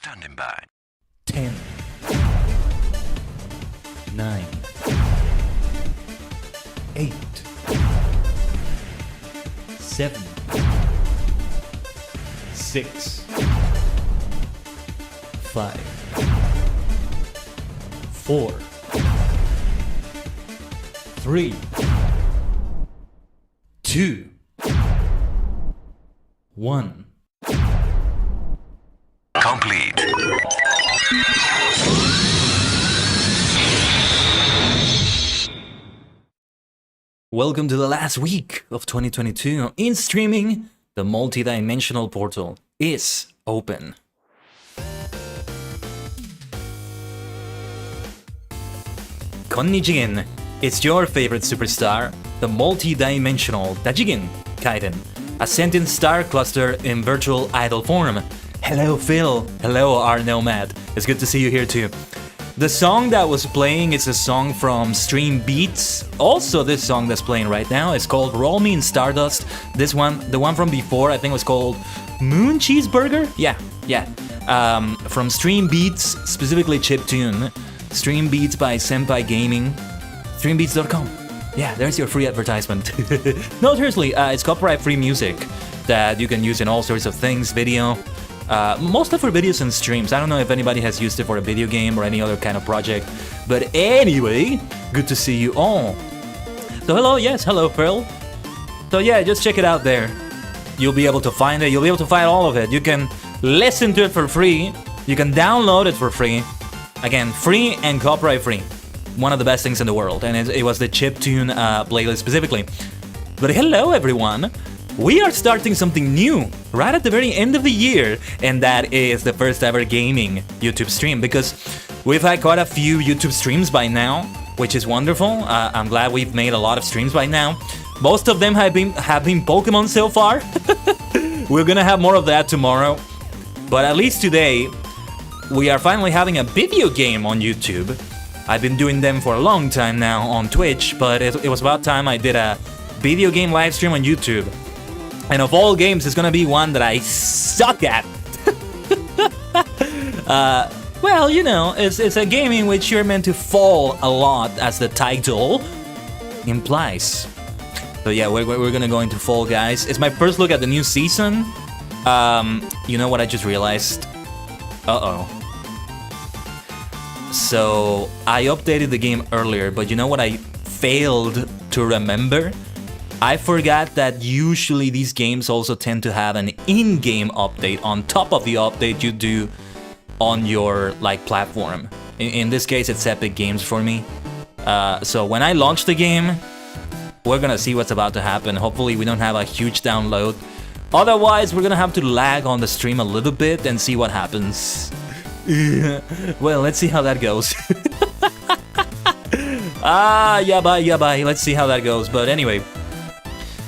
Standing by. 10, 9, 8, 7, 6, 5, 4, 3, 2, 1. Complete. Welcome to the last week of 2022. In streaming, the multi-dimensional portal is open. Konnichigen, it's your favorite superstar, the multi-dimensional Dajigen Kaiden, a sentient star cluster in virtual idol form. Hello Phil, hello our nomad, it's good to see you here too. The song that was playing is a song from Stream Beats. Also, this song that's playing right now is called Roll Me in Stardust. This one, the one from before, I think was called Moon Cheeseburger? Yeah. From Stream Beats, specifically chiptune. Stream Beats by Senpai Gaming. Streambeats.com. Yeah, there's your free advertisement. No, seriously, it's copyright-free music that you can use in all sorts of things, video. Mostly for videos and streams. I don't know if anybody has used it for a video game or any other kind of project. But anyway, good to see you all. So hello, yes, hello Phil. So yeah, just check it out there. You'll be able to find it, you'll be able to find all of it. You can listen to it for free. You can download it for free. Again, free and copyright free. One of the best things in the world. And it was the chiptune playlist specifically. But hello everyone. We are starting something new right at the very end of the year, and that is the first ever gaming YouTube stream, because we've had quite a few YouTube streams by now, which is wonderful. I'm glad we've made a lot of streams by now. Most of them have been Pokemon so far. We're gonna have more of that tomorrow, but at least today we are finally having a video game on YouTube. I've been doing them for a long time now on Twitch, but it was about time I did a video game live stream on YouTube. And of all games, it's gonna be one that I suck at. Well, you know, it's a game in which you're meant to fall a lot, as the title implies. So yeah, we're gonna go into Fall Guys. It's my first look at the new season. You know what I just realized? Uh-oh. So, I updated the game earlier, but you know what I failed to remember? I forgot that usually these games also tend to have an in-game update on top of the update you do on your platform. In this case, it's Epic Games for me. So when I launch the game, we're gonna see what's about to happen. Hopefully we don't have a huge download. Otherwise, we're gonna have to lag on the stream a little bit and see what happens. Well, let's see how that goes. Yeah, bye. Let's see how that goes. But anyway.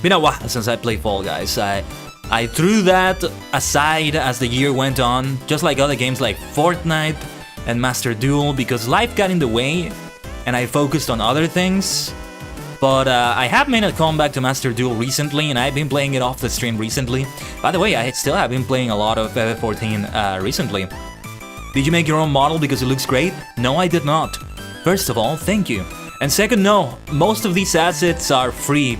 Been a while since I played Fall Guys. I threw that aside as the year went on, just like other games like Fortnite and Master Duel, because life got in the way and I focused on other things. But I have made a comeback to Master Duel recently, and I've been playing it off the stream recently. By the way, I still have been playing a lot of FF14 recently. Did you make your own model because it looks great? No, I did not. First of all, thank you. And second, no, most of these assets are free.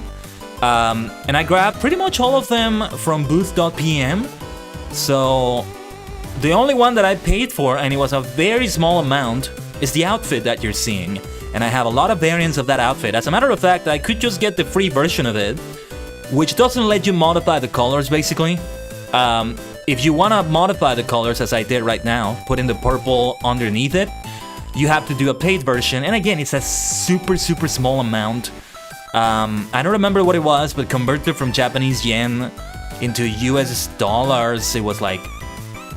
And I grabbed pretty much all of them from booth.pm. So the only one that I paid for, and it was a very small amount, is the outfit that you're seeing. And I have a lot of variants of that outfit. As a matter of fact, I could just get the free version of it, which doesn't let you modify the colors basically. If you want to modify the colors, as I did right now, put in the purple underneath it, you have to do a paid version. And again, it's a super small amount. I don't remember what it was, but converted from Japanese yen into US dollars, it was like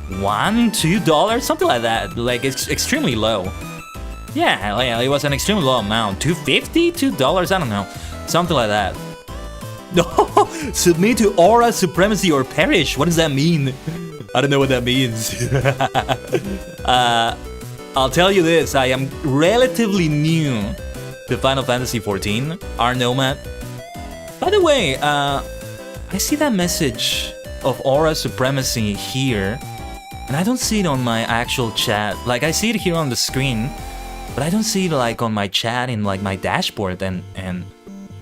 $1, $2, something like that. Like, it's extremely low. Yeah, it was an extremely low amount. $2.50, $2, I don't know. Something like that. No, submit to aura supremacy or perish. What does that mean? I don't know what that means. I'll tell you this, I am relatively new to Final Fantasy XIV, our nomad. By the way, I see that message of aura supremacy here. And I don't see it on my actual chat. Like, I see it here on the screen, but I don't see it like on my chat in like my dashboard and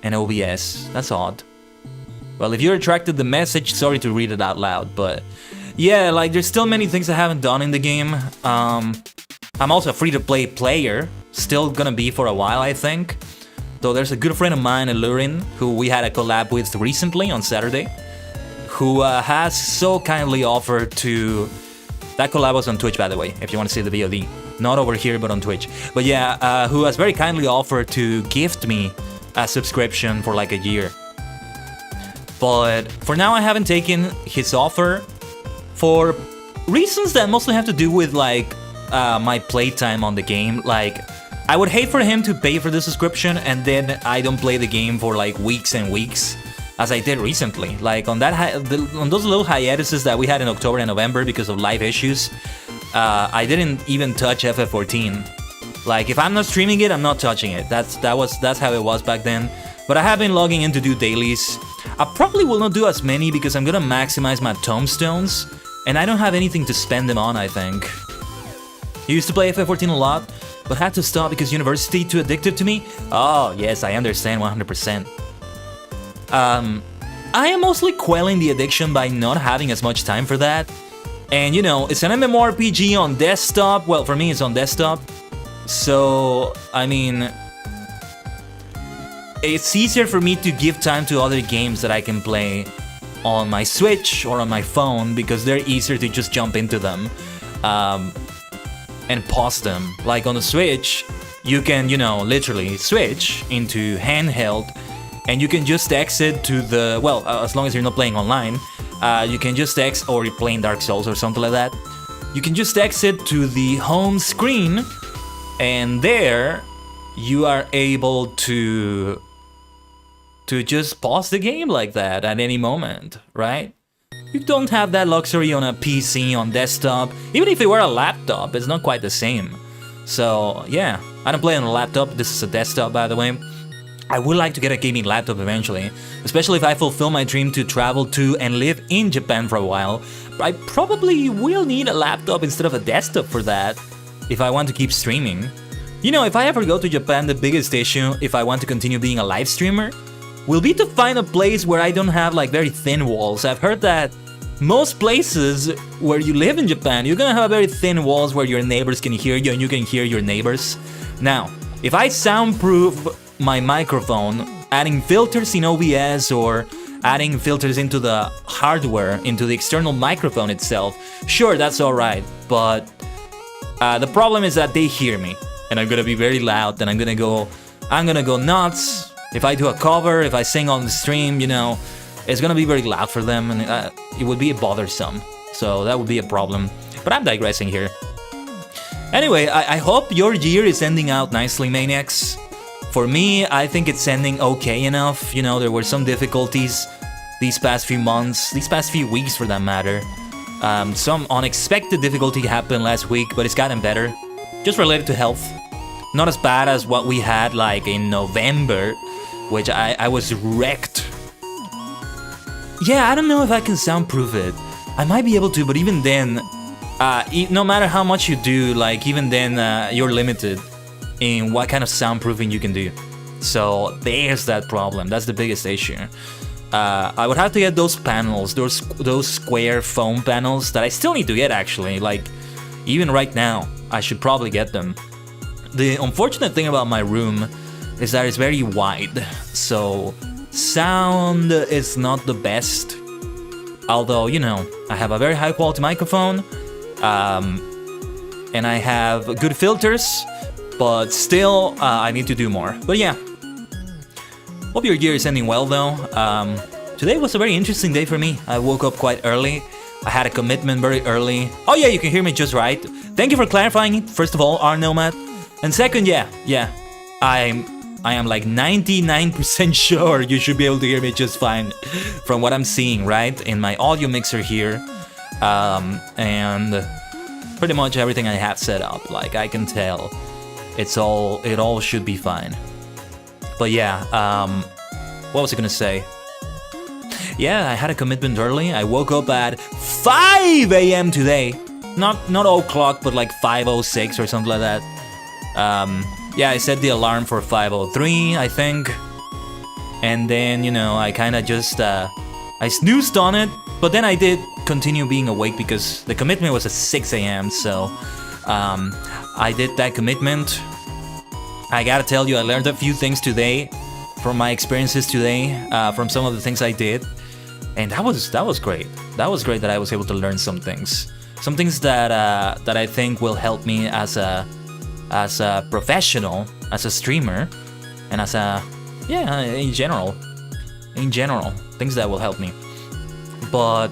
OBS. That's odd. Well, if you retracted the message, sorry to read it out loud, but yeah, like there's still many things I haven't done in the game. I'm also a free-to-play player, still gonna be for a while, I think. Though there's a good friend of mine, Alurin, who we had a collab with recently on Saturday, who has so kindly offered to... That collab was on Twitch, by the way, if you want to see the VOD. Not over here, but on Twitch. But yeah, who has very kindly offered to gift me a subscription for like a year. But for now, I haven't taken his offer for reasons that mostly have to do with like my playtime on the game. Like, I would hate for him to pay for the subscription and then I don't play the game for like weeks and weeks, as I did recently. Like on that on those little hiatuses that we had in October and November because of live issues, I didn't even touch FF14. Like, if I'm not streaming it, I'm not touching it. That's how it was back then. But I have been logging in to do dailies. I probably will not do as many because I'm gonna maximize my tombstones, and I don't have anything to spend them on, I think. I used to play FF14 a lot, but had to stop because university too addictive to me. Oh, yes, I understand 100%. I am mostly quelling the addiction by not having as much time for that. And you know, it's an MMORPG on desktop. Well, for me, it's on desktop. So, I mean, it's easier for me to give time to other games that I can play on my Switch or on my phone because they're easier to just jump into them and pause them. Like on the Switch, you can, you know, literally switch into handheld and you can just exit to the, well, as long as you're not playing online, you can just exit, or you're playing Dark Souls or something like that, you can just exit to the home screen and there you are able to just pause the game like that at any moment, right? You don't have that luxury on a PC, on desktop. Even if it were a laptop, it's not quite the same. So yeah, I don't play on a laptop. This is a desktop, by the way. I would like to get a gaming laptop eventually, especially if I fulfill my dream to travel to and live in Japan for a while. I probably will need a laptop instead of a desktop for that, if I want to keep streaming. You know, if I ever go to Japan, the biggest issue, if I want to continue being a live streamer, will be to find a place where I don't have like very thin walls. I've heard that most places where you live in Japan, you're gonna have very thin walls where your neighbors can hear you and you can hear your neighbors. Now, if I soundproof my microphone, adding filters in OBS or adding filters into the hardware, into the external microphone itself, sure, that's alright, but the problem is that they hear me and I'm gonna be very loud and I'm gonna go nuts. If I do a cover, if I sing on the stream, you know, it's gonna be very loud for them and it would be bothersome. So that would be a problem. But I'm digressing here. Anyway, I hope your year is ending out nicely, Maniacs. For me, I think it's ending okay enough. You know, there were some difficulties these past few months, these past few weeks for that matter. Some unexpected difficulty happened last week, but it's gotten better. Just related to health. Not as bad as what we had like in November, which I was wrecked. Yeah, I don't know if I can soundproof it. I might be able to, but even then, no matter how much you do, like even then, you're limited in what kind of soundproofing you can do. So there's that problem. That's the biggest issue. I would have to get those panels, those square foam panels that I still need to get actually. Like even right now, I should probably get them. The unfortunate thing about my room is that it's very wide, so sound is not the best. Although, you know, I have a very high quality microphone, and I have good filters, but still, I need to do more. But yeah, hope your year is ending well though. Today was a very interesting day for me. I woke up quite early. I had a commitment very early. Oh yeah, you can hear me just right. Thank you for clarifying it, first of all, R-Nomad. And second, yeah, I am like 99% sure you should be able to hear me just fine from what I'm seeing, right? In my audio mixer here. And pretty much everything I have set up, like I can tell it all should be fine. But yeah, what was I gonna say? Yeah, I had a commitment early. I woke up at 5 a.m. today. not o'clock, but like 5:06 or something like that. Yeah, I set the alarm for 5:03, I think. And then, you know, I kind of just, I snoozed on it, but then I did continue being awake because the commitment was at 6 a.m. So, I did that commitment. I gotta tell you, I learned a few things today from my experiences today, from some of the things I did. And that was great. That was great that I was able to learn some things that I think will help me as a professional, as a streamer, and as a in general, things that will help me. But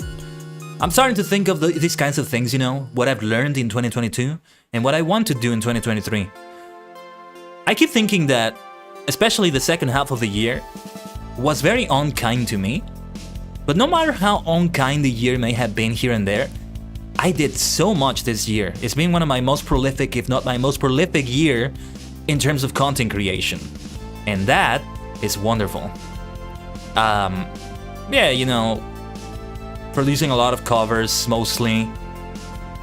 I'm starting to think of these kinds of things, you know, what I've learned in 2022 and what I want to do in 2023. I keep thinking that, especially the second half of the year, was very unkind to me. But no matter how unkind the year may have been here and there, I did so much this year. It's been one of my most prolific, if not my most prolific year in terms of content creation. And that is wonderful. Yeah, you know, producing a lot of covers mostly.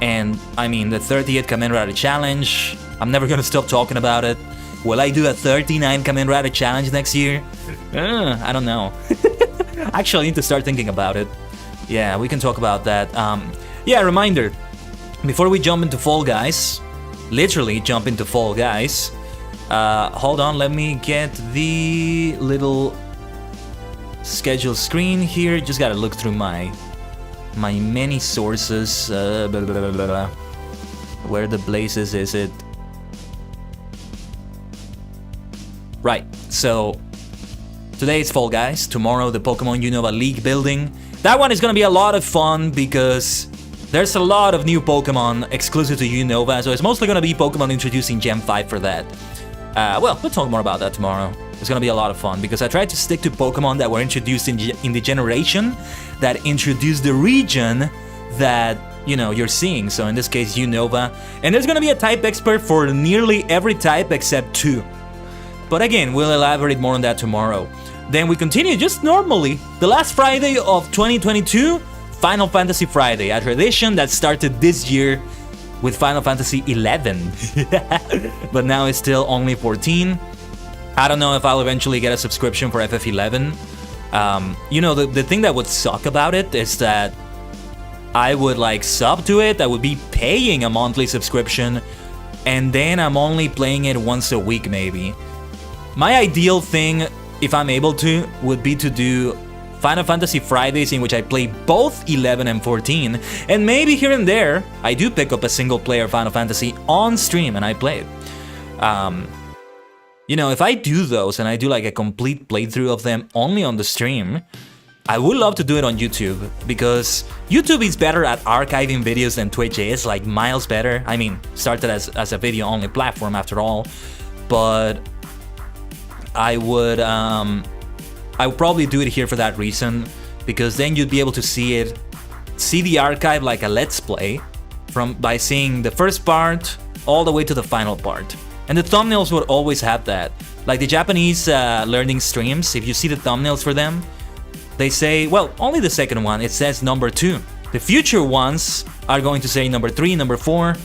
And I mean, the 30th Kamen Rider Challenge, I'm never gonna stop talking about it. Will I do a 39 Kamen Rider Challenge next year? I don't know. Actually, I need to start thinking about it. Yeah, we can talk about that. Yeah, reminder, before we jump into Fall Guys, literally jump into Fall Guys, hold on, let me get the little schedule screen here. Just gotta look through my many sources. Where the blazes is it? Right, so today it's Fall Guys, tomorrow the Pokemon Unova League building. That one is gonna be a lot of fun because there's a lot of new Pokemon exclusive to Unova, so it's mostly gonna be Pokemon introducing Gen 5 for that. Well, we'll talk more about that tomorrow. It's gonna be a lot of fun because I tried to stick to Pokemon that were introduced in the generation that introduced the region that, you know, you're seeing. So in this case, Unova. And there's gonna be a type expert for nearly every type except 2. But again, we'll elaborate more on that tomorrow. Then we continue just normally. The last Friday of 2022, Final Fantasy Friday, a tradition that started this year with Final Fantasy 11. But now it's still only 14. I don't know if I'll eventually get a subscription for FF11. You know, the thing that would suck about it is that I would like sub to it, I would be paying a monthly subscription, and then I'm only playing it once a week maybe. My ideal thing, if I'm able to, would be to do Final Fantasy Fridays in which I play both 11 and 14, and maybe here and there, I do pick up a single player Final Fantasy on stream and I play it. You know, if I do those and I do like a complete playthrough of them only on the stream, I would love to do it on YouTube, because YouTube is better at archiving videos than Twitch is, like miles better. I mean, started as a video-only platform after all, but I would probably do it here for that reason, because then you'd be able to see the archive like a Let's Play, by seeing the first part all the way to the final part. And the thumbnails would always have that. Like the Japanese learning streams, if you see the thumbnails for them, they say, well, only the second one, it says number 2. The future ones are going to say number 3, number 4.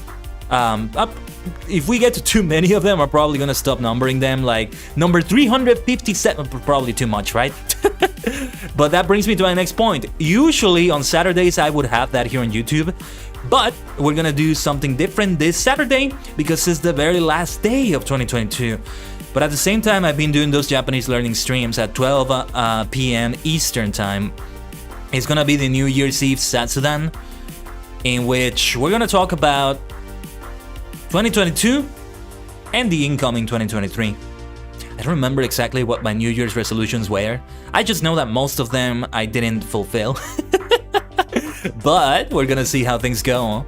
If we get to too many of them, I'm probably gonna stop numbering them, like number 357, probably too much, right? But that brings me to my next point. Usually on Saturdays I would have that here on YouTube, but we're gonna do something different this Saturday because it's the very last day of 2022. But at the same time, I've been doing those Japanese learning streams at 12 p.m. Eastern time. It's gonna be the New Year's Eve Satsudan, in which we're gonna talk about 2022 and the incoming 2023. I don't remember exactly what my New Year's resolutions were. I just know that most of them I didn't fulfill. But we're gonna see how things go.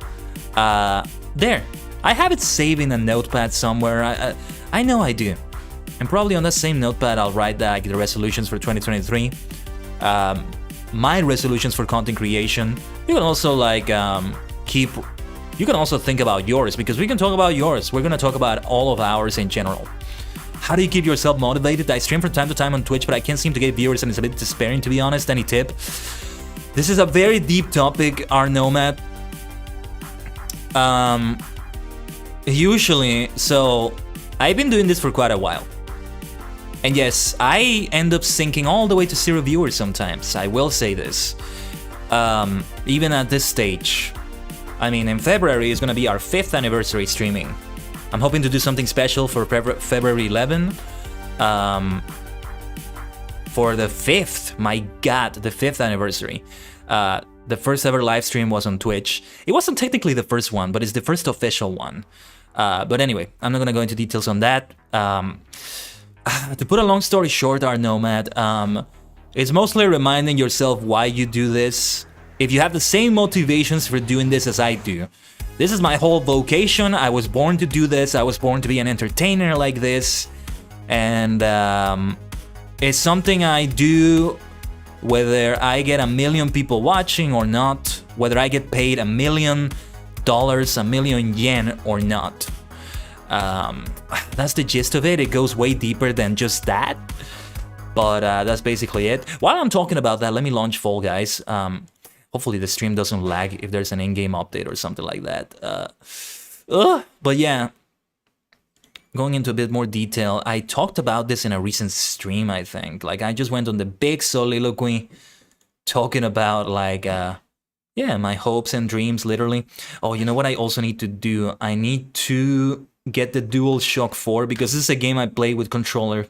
There. I have it saved in a notepad somewhere. I know I do. And probably on that same notepad I'll write the resolutions for 2023. My resolutions for content creation. You can also like you can also think about yours, because we can talk about yours. We're gonna talk about all of ours in general. How do you keep yourself motivated? I stream from time to time on Twitch, but I can't seem to get viewers and it's a bit despairing, to be honest. Any tip? This is a very deep topic, our Nomad. Usually, so I've been doing this for quite a while. And yes, I end up sinking all the way to 0 viewers sometimes. I will say this. Even at this stage. I mean, in February is gonna be our 5th anniversary streaming. I'm hoping to do something special for February 11. For the 5th, my god, the 5th anniversary. The first ever live stream was on Twitch. It wasn't technically the first one, but it's the first official one. But anyway, I'm not gonna go into details on that. To put a long story short, our Nomad, it's mostly reminding yourself why you do this. If you have the same motivations for doing this as I do. This is my whole vocation. I was born to do this. I was born to be an entertainer like this. And it's something I do whether I get 1 million people watching or not, whether I get paid $1 million, 1 million yen or not. That's the gist of it. It goes way deeper than just that. But that's basically it. While I'm talking about that, let me launch Fall Guys. Hopefully the stream doesn't lag if there's an in-game update or something like that. But yeah, going into a bit more detail, I talked about this in a recent stream, I think. Like, I just went on the big soliloquy talking about, like, yeah, my hopes and dreams, literally. Oh, you know what I also need to do? I need to get the DualShock 4, because this is a game I play with controller.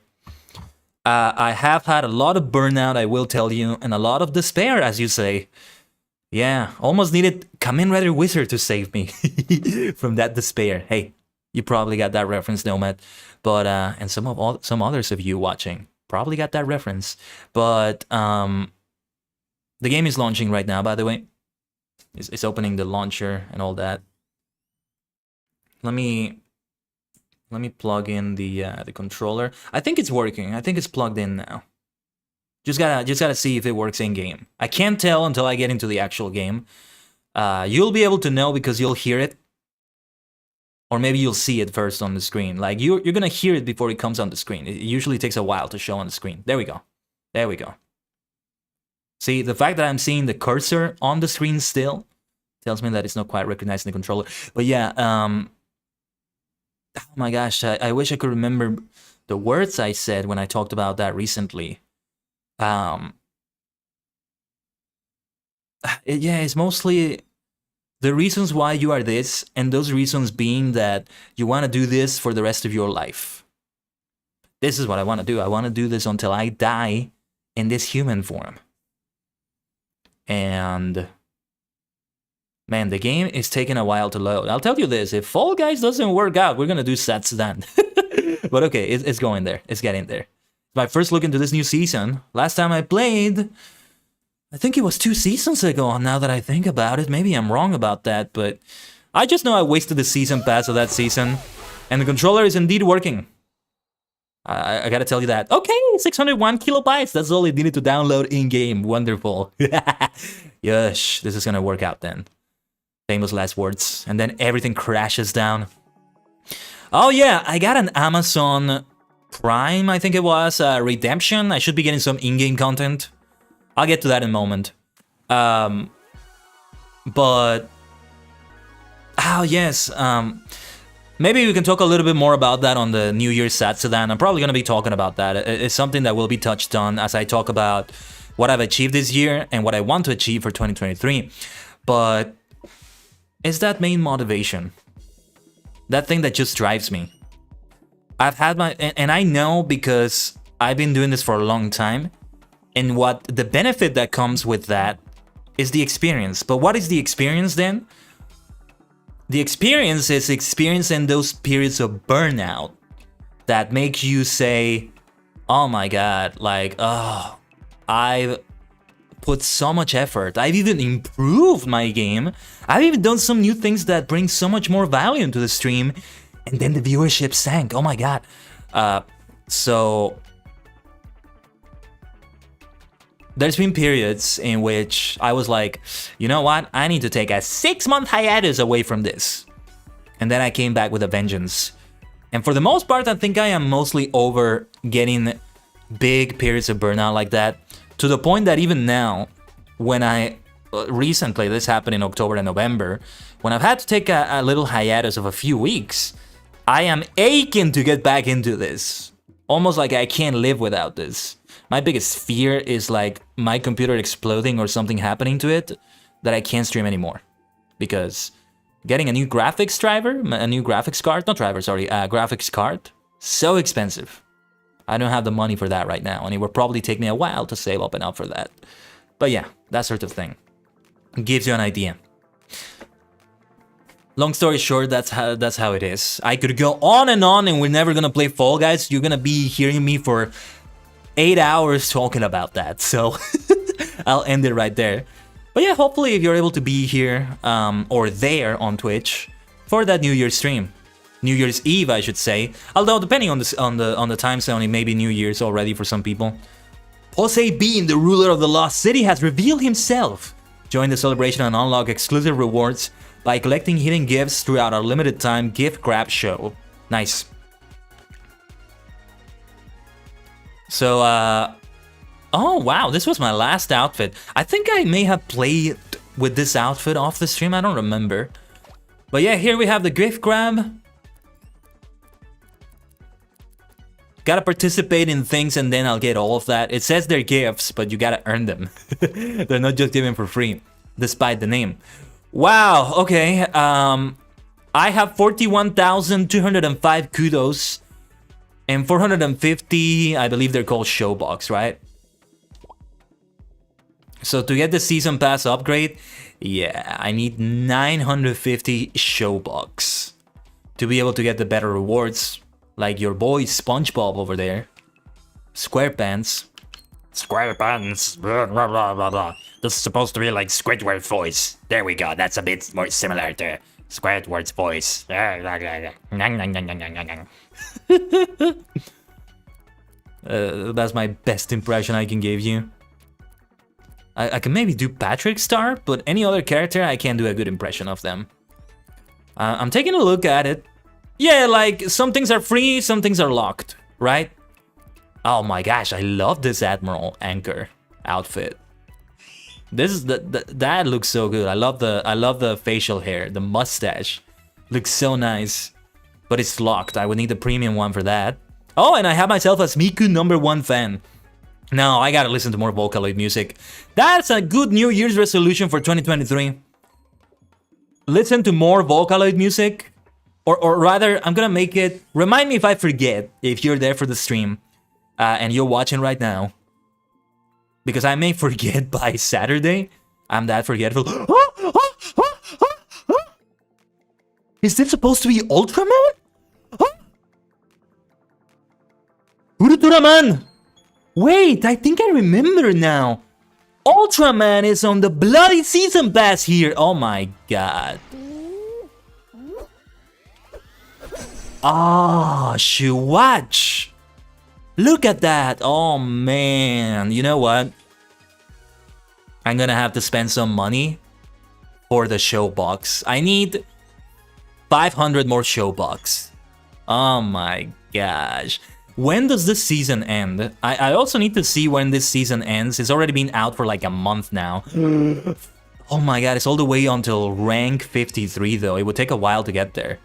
I have had a lot of burnout, I will tell you, and a lot of despair, as you say. Yeah, almost needed Kamen Rider Wizard to save me from that despair. Hey, you probably got that reference, Nomad. But and some others of you watching probably got that reference. But the game is launching right now, by the way. It's opening the launcher and all that. Let me plug in the controller. I think it's working. I think it's plugged in now. Just gotta see if it works in game. I can't tell until I get into the actual game. You'll be able to know because you'll hear it, or maybe you'll see it first on the screen. Like you're gonna hear it before it comes on the screen. It usually takes a while to show on the screen. There we go. There we go. See, the fact that I'm seeing the cursor on the screen still tells me that it's not quite recognizing the controller. But yeah, oh my gosh, I wish I could remember the words I said when I talked about that recently. It's mostly the reasons why you are this, and those reasons being that you want to do this for the rest of your life. This is what I want to do. I want to do this until I die in this human form. And man, the game is taking a while to load. I'll tell you this, if Fall Guys doesn't work out, we're gonna do Satsudan. But okay, it's going there. It's getting there. My first look into this new season. Last time I played, I think it was 2 seasons ago, now that I think about it. Maybe I'm wrong about that, but I just know I wasted the season pass of that season. And the controller is indeed working. I gotta tell you that. Okay, 601 kilobytes. That's all it needed to download in-game. Wonderful. Yush, this is gonna work out then. Famous last words. And then everything crashes down. Oh yeah, I got an Amazon Prime, I think it was, redemption. I should be getting some in-game content. I'll get to that in a moment. But oh yes, maybe we can talk a little bit more about that on the New Year's Satsudan. I'm probably gonna be talking about that. It's something that will be touched on as I talk about what I've achieved this year and what I want to achieve for 2023. But it's that main motivation, that thing that just drives me. I've had my, and I know because I've been doing this for a long time, and what the benefit that comes with that is the experience. But what is the experience then? The experience is experiencing those periods of burnout that make you say, oh my god, like, oh, I've put so much effort. I've even improved my game. I've even done some new things that bring so much more value into the stream. And then the viewership sank. Oh my god. So there's been periods in which I was like, you know what? I need to take a 6-month hiatus away from this. And then I came back with a vengeance. And for the most part, I think I am mostly over getting big periods of burnout like that. To the point that even now, when I recently, this happened in October and November, when I've had to take a little hiatus of a few weeks, I am aching to get back into this. Almost like I can't live without this. My biggest fear is like my computer exploding or something happening to it that I can't stream anymore. Because getting a new graphics driver, a new graphics card, not driver, sorry, graphics card, so expensive. I don't have the money for that right now, and it would probably take me a while to save up enough for that. But yeah, that sort of thing. Gives you an idea. Long story short, that's how it is. I could go on, and we're never gonna play Fall Guys. You're gonna be hearing me for 8 hours talking about that, so I'll end it right there. But yeah, hopefully if you're able to be here or there on Twitch for that New Year's stream. New Year's Eve, I should say. Although depending on the time zone, it may be New Year's already for some people. Jose Bean, the ruler of the Lost City, has revealed himself. Join the celebration and unlock exclusive rewards by collecting hidden gifts throughout our limited time gift grab show. Nice. So, oh wow, this was my last outfit. I think I may have played with this outfit off the stream, I don't remember. But yeah, here we have the gift grab. Gotta participate in things and then I'll get all of that. It says they're gifts, but you gotta earn them. They're not just given for free, despite the name. Wow, okay. I have 41,205 kudos and 450, I believe they're called Showbox, right? So to get the Season Pass upgrade, yeah, I need 950 Showbox to be able to get the better rewards, like your boy SpongeBob over there. SquarePants. SquarePants. Blah, blah, blah, blah, blah. This is supposed to be like Squidward's voice. There we go. That's a bit more similar to Squidward's voice. That's my best impression I can give you. I can maybe do Patrick Star, but any other character, I can't do a good impression of them. I'm taking a look at it. Yeah, like, some things are free, some things are locked, right? Oh my gosh, I love this Admiral Anchor outfit. This is that looks so good. I love the facial hair, the mustache. Looks so nice. But it's locked. I would need the premium one for that. Oh, and I have myself as Miku #1 fan. Now, I gotta listen to more Vocaloid music. That's a good New Year's resolution for 2023. Listen to more Vocaloid music. Or rather, I'm gonna make it... Remind me if I forget, if you're there for the stream, and you're watching right now. Because I may forget by Saturday. I'm that forgetful. Is this supposed to be Ultraman? Ultraman! Wait, I think I remember now. Ultraman is on the bloody Season Pass here. Oh my god. Ah, Shuwatch. Look at that. Oh man. You know what? I'm gonna have to spend some money for the Showbox. I need 500 more Showbox. Oh my gosh. When does this season end? I also need to see when this season ends. It's already been out for like a month now. Oh my god, it's all the way until rank 53 though. It would take a while to get there.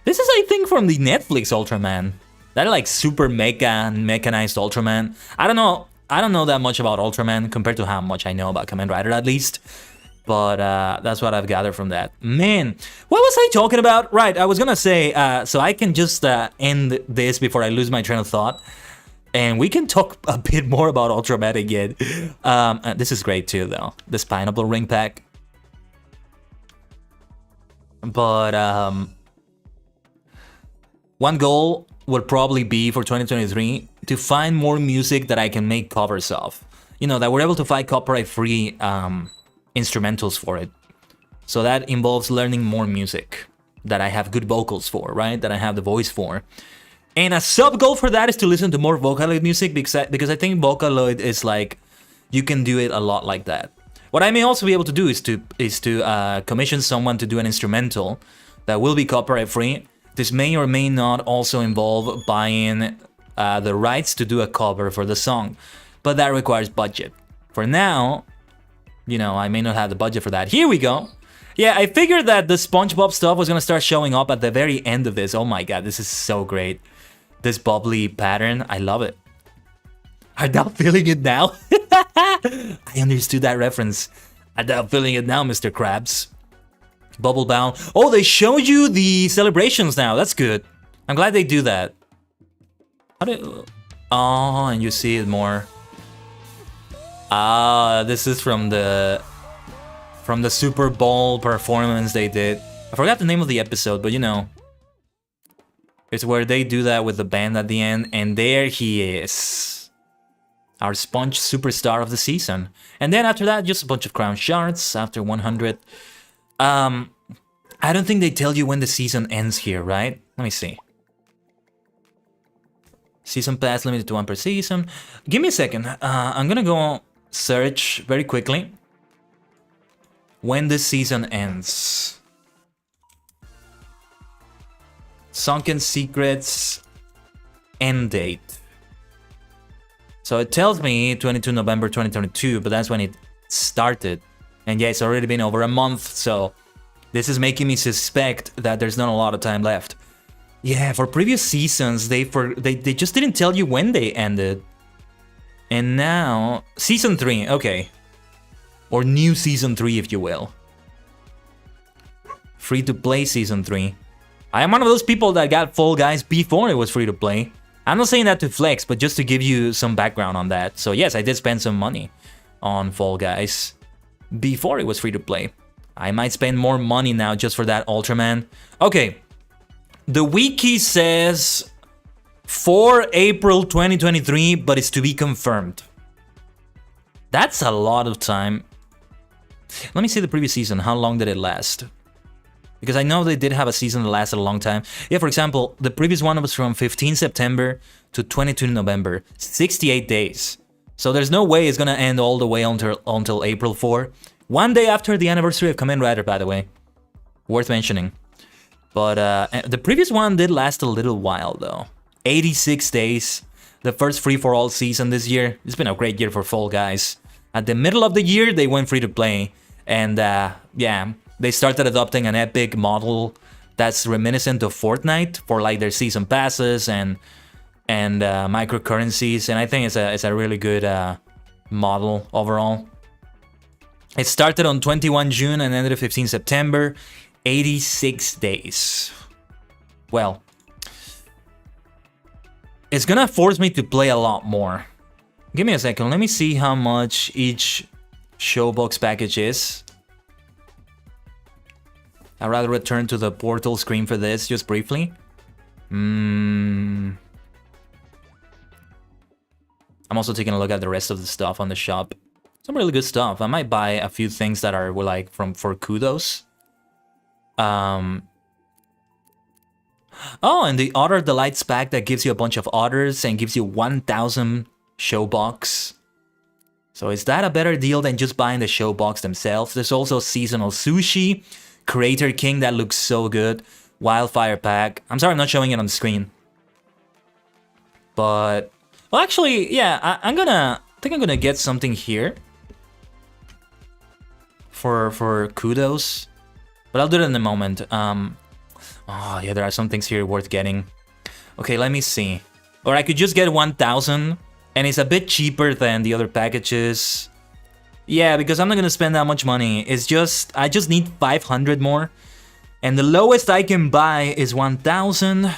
This is, I think, from the Netflix Ultraman. That like super mechanized Ultraman. I don't know that much about Ultraman compared to how much I know about Kamen Rider at least. But that's what I've gathered from that. Man, what was I talking about? Right, I was gonna say, so I can just end this before I lose my train of thought. And we can talk a bit more about Ultraman again. This is great too, though. This pineapple ring pack. But one goal would probably be for 2023 to find more music that I can make covers of. You know, that we're able to find copyright-free instrumentals for it. So that involves learning more music that I have good vocals for, right? That I have the voice for. And a sub-goal for that is to listen to more Vocaloid music because I think Vocaloid is like, you can do it a lot like that. What I may also be able to do is to commission someone to do an instrumental that will be copyright-free. This may or may not also involve buying the rights to do a cover for the song, but that requires budget. For now, you know, I may not have the budget for that. Here we go. Yeah, I figured that the SpongeBob stuff was gonna start showing up at the very end of this. Oh my god, this is so great. This bubbly pattern, I love it. Are thou feeling it now? I understood that reference. Are thou feeling it now, Mr. Krabs? Bubble bound. Oh, they showed you the celebrations now. That's good. I'm glad they do that. How do... Oh, and you see it more. Ah, this is from the Super Bowl performance they did. I forgot the name of the episode, but you know. It's where they do that with the band at the end, and there he is. Our Sponge Superstar of the season. And then after that, just a bunch of crown shards after 100. I don't think they tell you when the season ends here, right? Let me see. Season pass limited to 1 per season. Give me a second. I'm gonna go search very quickly when this season ends. Sunken Secrets end date. So it tells me 22 November 2022, but that's when it started. And yeah, it's already been over a month, so this is making me suspect that there's not a lot of time left. Yeah, for previous seasons, they just didn't tell you when they ended. And now, Season 3, okay. Or new Season 3, if you will. Free-to-play Season 3. I am one of those people that got Fall Guys before it was free-to-play. I'm not saying that to flex, but just to give you some background on that. So yes, I did spend some money on Fall Guys before it was free-to-play. I might spend more money now just for that Ultraman. Okay. The wiki says 4 April 2023, but it's to be confirmed. That's a lot of time. Let me see the previous season. How long did it last? Because I know they did have a season that lasted a long time. Yeah, for example, the previous one was from 15 September to 22 November. 68 days. So there's no way it's gonna end all the way until April 4. One day after the anniversary of Kamen Rider, by the way. Worth mentioning. But the previous one did last a little while, though. 86 days. The first free-for-all season this year. It's been a great year for Fall Guys. At the middle of the year, they went free-to-play. And yeah, they started adopting an epic model that's reminiscent of Fortnite for like their season passes and microcurrencies. And I think it's a really good model overall. It started on 21 June and ended on 15 September. 86 days. Well, it's gonna force me to play a lot more. Give me a second. Let me see how much each Showbox package is. I'd rather return to the portal screen for this just briefly. I'm also taking a look at the rest of the stuff on the shop. Some really good stuff. I might buy a few things that are like for kudos. Oh, and the Otter Delights pack that gives you a bunch of otters and gives you 1,000 Showbox. So is that a better deal than just buying the Showbox themselves? There's also Seasonal Sushi, Creator King that looks so good, Wildfire pack. I'm sorry I'm not showing it on the screen. But, well actually, yeah, I think I'm gonna get something here. For kudos. But I'll do it in a moment. Oh, yeah, there are some things here worth getting. Okay, let me see. Or I could just get 1,000, and it's a bit cheaper than the other packages. Yeah, because I'm not gonna spend that much money. It's just, I just need 500 more. And the lowest I can buy is 1,000.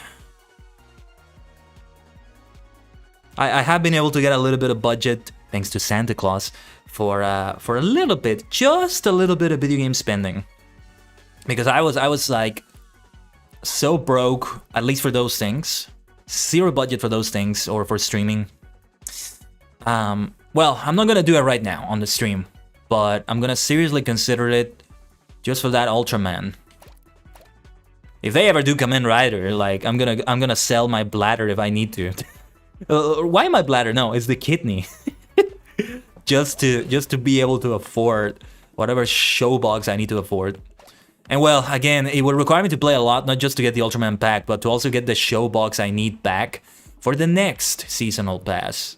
I have been able to get a little bit of budget, thanks to Santa Claus, for a little bit, just a little bit of video game spending. Because I was like so broke, at least for those things. Zero budget for those things or for streaming. Well, I'm not gonna do it right now on the stream, but I'm gonna seriously consider it just for that Ultraman. If they ever do Kamen Rider, like I'm gonna sell my bladder if I need to. Why my bladder? No, it's the kidney. just to be able to afford whatever Showbox I need to afford. And well, again, it would require me to play a lot, not just to get the Ultraman pack, but to also get the Showbox I need back for the next seasonal pass.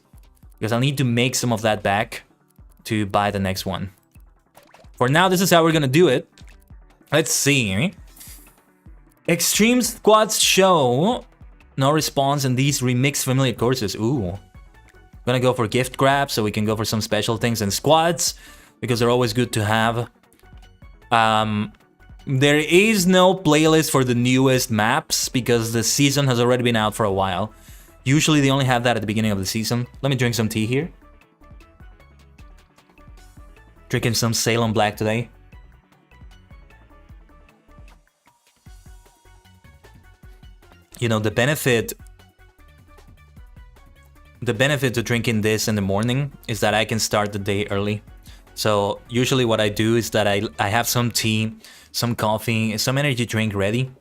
Because I'll need to make some of that back to buy the next one. For now, this is how we're gonna do it. Let's see. Extreme squads show no response in these remixed familiar courses. Ooh. Gonna go for gift grabs so we can go for some special things in squads because they're always good to have. There is no playlist for the newest maps because the season has already been out for a while. Usually they only have that at the beginning of the season. Let me drink some tea here. Drinking some Salem Black today. You know, the benefit to drinking this in the morning is that I can start the day early. So usually what I do is that I have some tea, some coffee, some energy drink ready.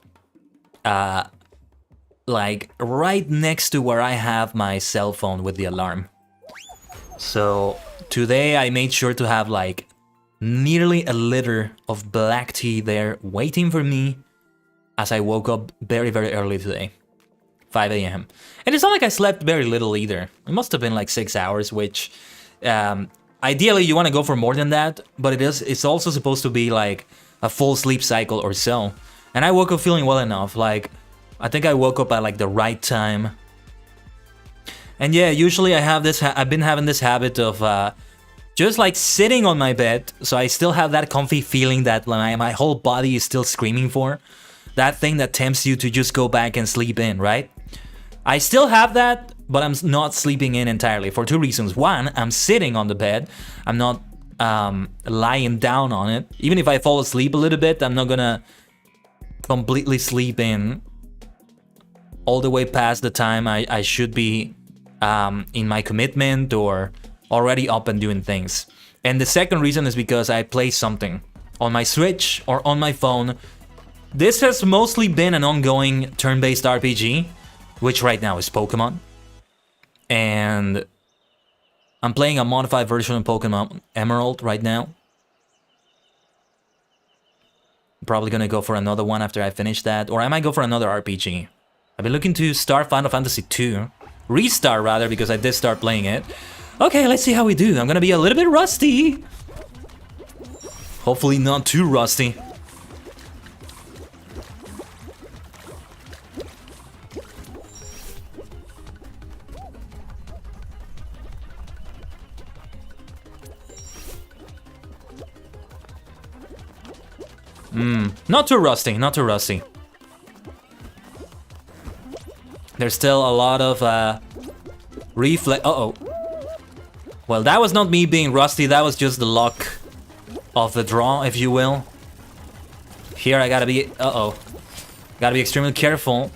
Like right next to where I have my cell phone with the alarm. So today I made sure to have like nearly a liter of black tea there waiting for me as I woke up very, very early today. 5 a.m. And it's not like I slept very little either. It must have been like 6 hours, which ideally you want to go for more than that, but it's also supposed to be like a full sleep cycle or so. And I woke up feeling well enough. Like, I think I woke up at like the right time. And yeah, usually I've been having this habit of just like sitting on my bed, so I still have that comfy feeling that my whole body is still screaming for. That thing that tempts you to just go back and sleep in, right? I still have that, but I'm not sleeping in entirely for two reasons. One, I'm sitting on the bed. I'm not lying down on it. Even if I fall asleep a little bit, I'm not gonna completely sleep in all the way past the time I should be in my commitment or already up and doing things. And the second reason is because I play something on my Switch or on my phone. This has mostly been an ongoing turn-based RPG, which right now is Pokemon. And I'm playing a modified version of Pokemon Emerald right now. I'm probably gonna go for another one after I finish that, or I might go for another RPG. I've been looking to start Final Fantasy II. Restart rather, because I did start playing it. Okay, let's see how we do. I'm gonna be a little bit rusty. Hopefully not too rusty. Not too rusty, not too rusty. There's still a lot of reflex. Uh-oh. Well, that was not me being rusty, that was just the luck of the draw, if you will. Here I gotta be... Uh-oh. Gotta be extremely careful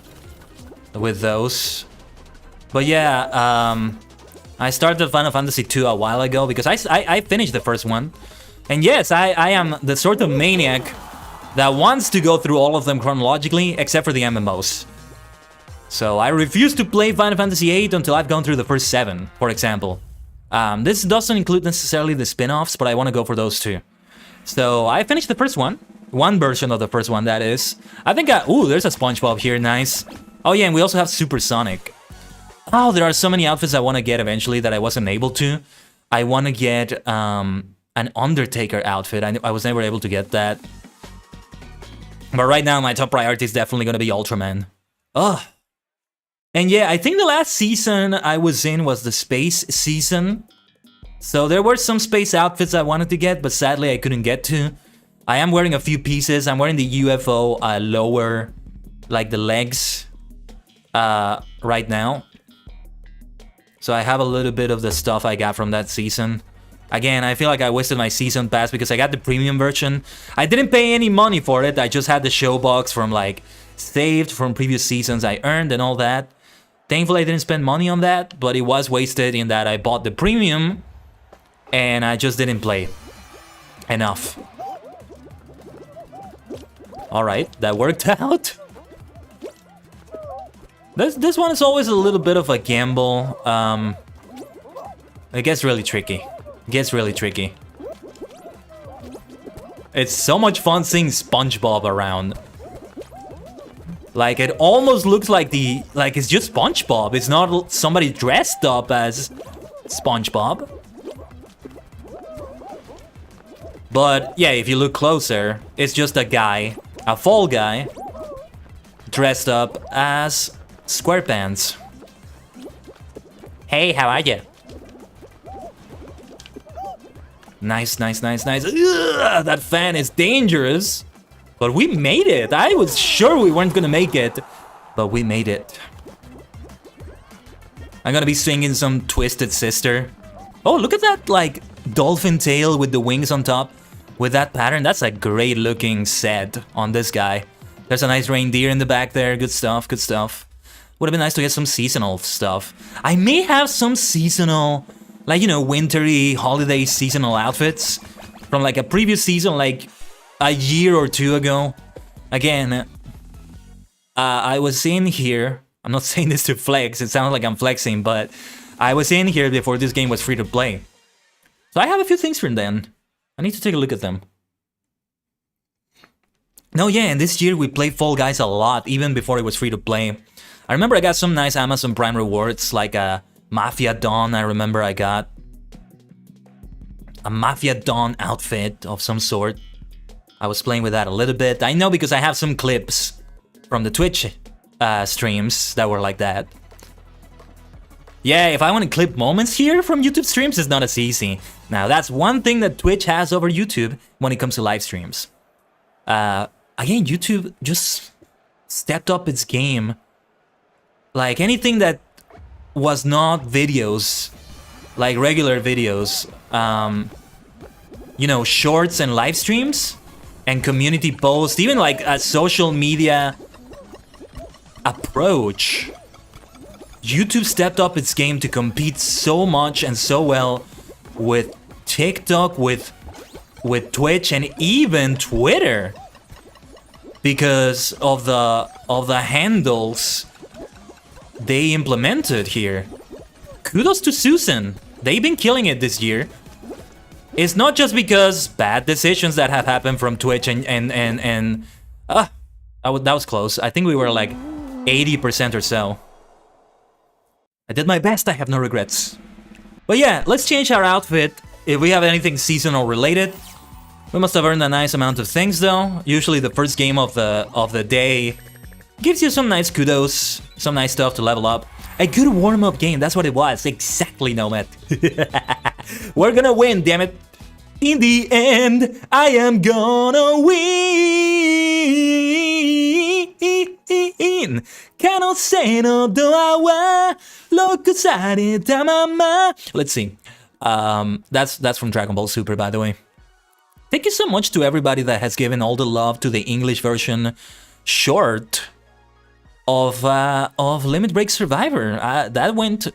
with those. But yeah, I started Final Fantasy II a while ago because I finished the first one. And yes, I am the sort of maniac that wants to go through all of them chronologically, except for the MMOs. So I refuse to play Final Fantasy VIII until I've gone through the first 7, for example. This doesn't include necessarily the spin-offs, but I want to go for those too. So I finished the first one version of the first one, that is. I think ooh, there's a SpongeBob here, nice. Oh yeah, and we also have Supersonic. Oh, there are so many outfits I want to get eventually that I wasn't able to. I want to get an Undertaker outfit. I was never able to get that. But right now, my top priority is definitely going to be Ultraman. Ugh. And yeah, I think the last season I was in was the space season. So there were some space outfits I wanted to get, but sadly I couldn't get to. I am wearing a few pieces. I'm wearing the UFO lower, like the legs, right now. So I have a little bit of the stuff I got from that season. Again, I feel like I wasted my season pass because I got the premium version. I didn't pay any money for it. I just had the show box from like saved from previous seasons I earned and all that. Thankfully, I didn't spend money on that, but it was wasted in that I bought the premium and I just didn't play enough. All right, that worked out. This one is always a little bit of a gamble. It gets really tricky. It's so much fun seeing SpongeBob around. Like, it almost looks like it's just SpongeBob. It's not somebody dressed up as SpongeBob. But yeah, if you look closer, it's just a guy, a Fall Guy, dressed up as SquarePants. Hey, how are you? Nice, nice, nice, nice. Ugh, that fan is dangerous. But we made it. I was sure we weren't gonna make it, but we made it. I'm gonna be singing some Twisted Sister. Oh, look at that, like, dolphin tail with the wings on top. With that pattern, that's a great looking set on this guy. There's a nice reindeer in the back there. Good stuff, good stuff. Would have been nice to get some seasonal stuff. I may have some seasonal, like, you know, wintry, holiday seasonal outfits from like a previous season, like a year or two ago. Again, I was in here. I'm not saying this to flex. It sounds like I'm flexing, but I was in here before this game was free to play. So I have a few things from then. I need to take a look at them. No, yeah, and this year we played Fall Guys a lot, even before it was free to play. I remember I got some nice Amazon Prime rewards, like a Mafia Dawn. I remember I got a Mafia Dawn outfit of some sort. I was playing with that a little bit. I know because I have some clips from the Twitch streams that were like that. Yeah, if I want to clip moments here from YouTube streams, it's not as easy. Now, that's one thing that Twitch has over YouTube when it comes to live streams. Again, YouTube just stepped up its game. Like, anything that was not videos, like regular videos, you know, shorts and live streams, and community posts, even like a social media approach, YouTube stepped up its game to compete so much and so well with TikTok, with Twitch, and even Twitter, because of the handles they implemented here. Kudos to Susan. They've been killing it this year. It's not just because bad decisions that have happened from Twitch that was close. I think we were like 80% or so. I did my best, I have no regrets. But yeah, let's change our outfit. If we have anything seasonal related. We must have earned a nice amount of things though. Usually the first game of the day gives you some nice kudos, some nice stuff to level up. A good warm-up game, that's what it was. Exactly, Nomad. We're gonna win, damn it. In the end, I am gonna win. Cannot say no do I wa. Let's see. That's from Dragon Ball Super, by the way. Thank you so much to everybody that has given all the love to the English version short of Limit Break Survivor. That went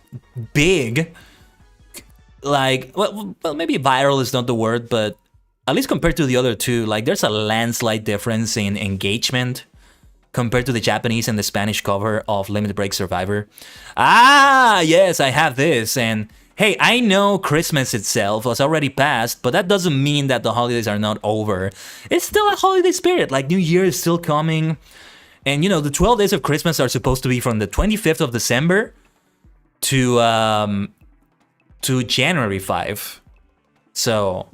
big. Like, well, maybe viral is not the word, but at least compared to the other two, like, there's a landslide difference in engagement compared to the Japanese and the Spanish cover of Limit Break Survivor. Ah, yes, I have this, and hey, I know Christmas itself was already passed, but that doesn't mean that the holidays are not over. It's still a holiday spirit, like New Year is still coming. And you know, the 12 days of Christmas are supposed to be from the 25th of December to January 5. So,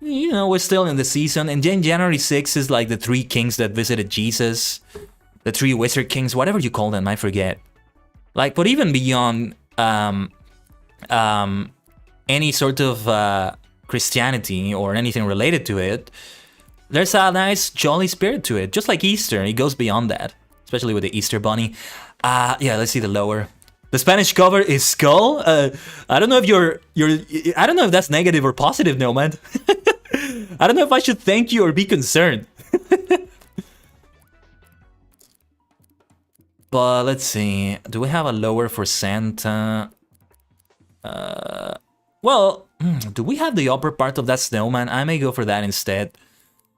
you know, we're still in the season. And then January 6 is like the three kings that visited Jesus. The three wizard kings, whatever you call them, I forget. Like, but even beyond any sort of Christianity or anything related to it, there's a nice jolly spirit to it. Just like Easter, it goes beyond that, especially with the Easter bunny. Yeah, let's see the lower. The Spanish cover is Skull. I don't know if I don't know if that's negative or positive, Nomad. I don't know if I should thank you or be concerned. But let's see. Do we have a lower for Santa? Well, do we have the upper part of that snowman? I may go for that instead.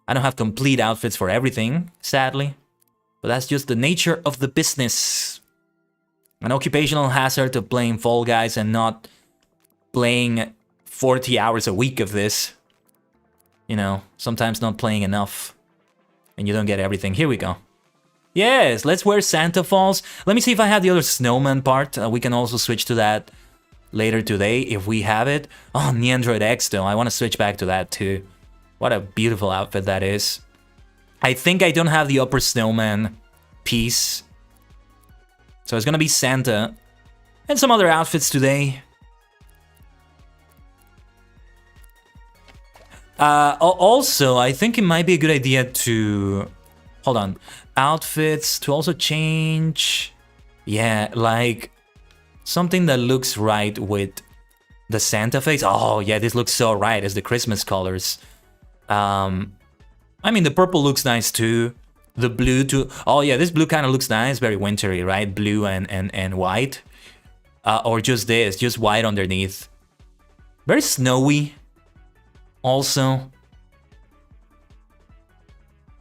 I don't have complete outfits for everything, sadly. But that's just the nature of the business. An occupational hazard of playing Fall Guys and not playing 40 hours a week of this. You know, sometimes not playing enough. And you don't get everything. Here we go. Yes, let's wear Santa Falls. Let me see if I have the other snowman part. We can also switch to that later today if we have it. Oh, Neandroid X though, I want to switch back to that too. What a beautiful outfit that is. I think I don't have the upper snowman piece. So it's gonna be Santa and some other outfits today. Also, I think it might be a good idea to... Hold on. Outfits to also change... Yeah, like... something that looks right with the Santa face. Oh, yeah, this looks so right. It's the Christmas colors. I mean, the purple looks nice too. The blue too. Oh, yeah, this blue kind of looks nice. Very wintry, right? Blue and white. Or just this, just white underneath. Very snowy. Also.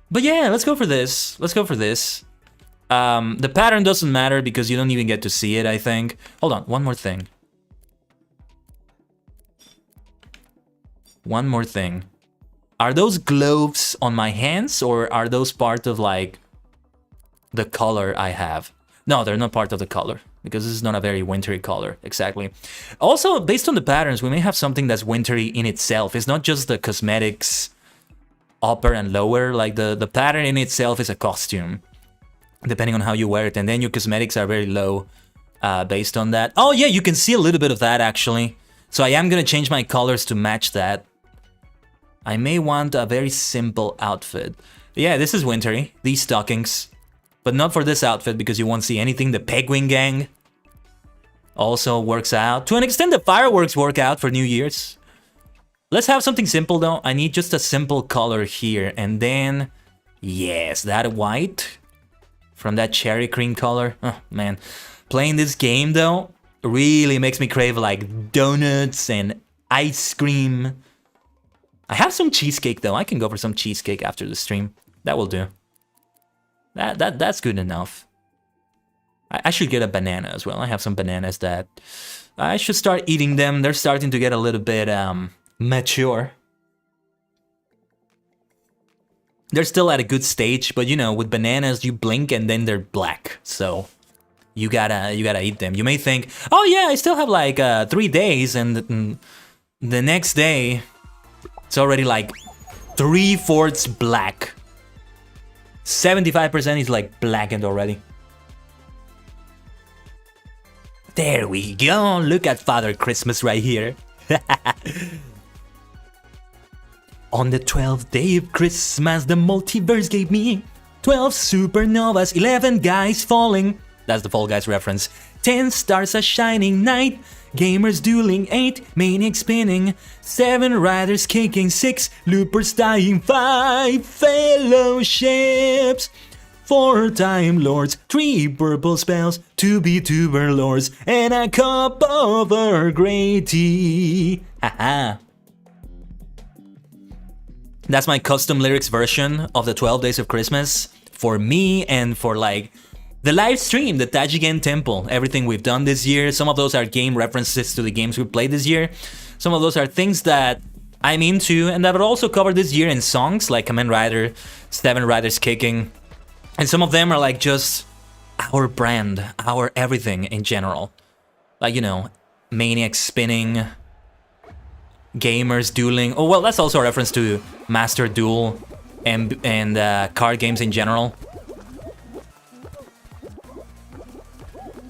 But yeah, let's go for this. Let's go for this. The pattern doesn't matter because you don't even get to see it, I think. Hold on, one more thing. One more thing. Are those gloves on my hands or are those part of like the color I have? No, they're not part of the color because this is not a very wintry color, exactly. Also, based on the patterns, we may have something that's wintry in itself. It's not just the cosmetics upper and lower, like the pattern in itself is a costume, depending on how you wear it, and then your cosmetics are very low based on that. Oh yeah, you can see a little bit of that actually. So I am gonna change my colors to match that. I may want a very simple outfit. Yeah, this is wintry, these stockings. But not for this outfit because you won't see anything. The Penguin Gang also works out. To an extent, the fireworks work out for New Year's. Let's have something simple though. I need just a simple color here. And then, yes, that white from that cherry cream color. Oh, man. Playing this game though really makes me crave like donuts and ice cream. I have some cheesecake though. I can go for some cheesecake after the stream. That will do. That's good enough. I should get a banana as well. I have some bananas that I should start eating them. They're starting to get a little bit mature. They're still at a good stage, but you know, with bananas you blink and then they're black. So you gotta eat them. You may think, oh yeah, I still have like 3 days, and the next day it's already like 3/4 black. 75% is like blackened already. There we go. Look at Father Christmas right here. On the 12th day of Christmas, the multiverse gave me 12 supernovas, 11 guys falling. That's the Fall Guys reference. 10 stars a shining night. Gamers dueling, 8 maniacs spinning, 7 riders kicking, 6 loopers dying, 5 fellowships, 4 time lords, 3 purple spells, 2 VTuber lords, and a cup of Earl Grey tea. Haha. That's my custom lyrics version of the 12 Days of Christmas for me and for like the live stream, the Tajigen Temple, everything we've done this year. Some of those are game references to the games we played this year. Some of those are things that I'm into and that were also covered this year in songs like Kamen Rider, 7 Riders Kicking. And some of them are like just our brand, our everything in general. Like, you know, Maniacs Spinning, Gamers Dueling. Oh, well, that's also a reference to Master Duel and card games in general.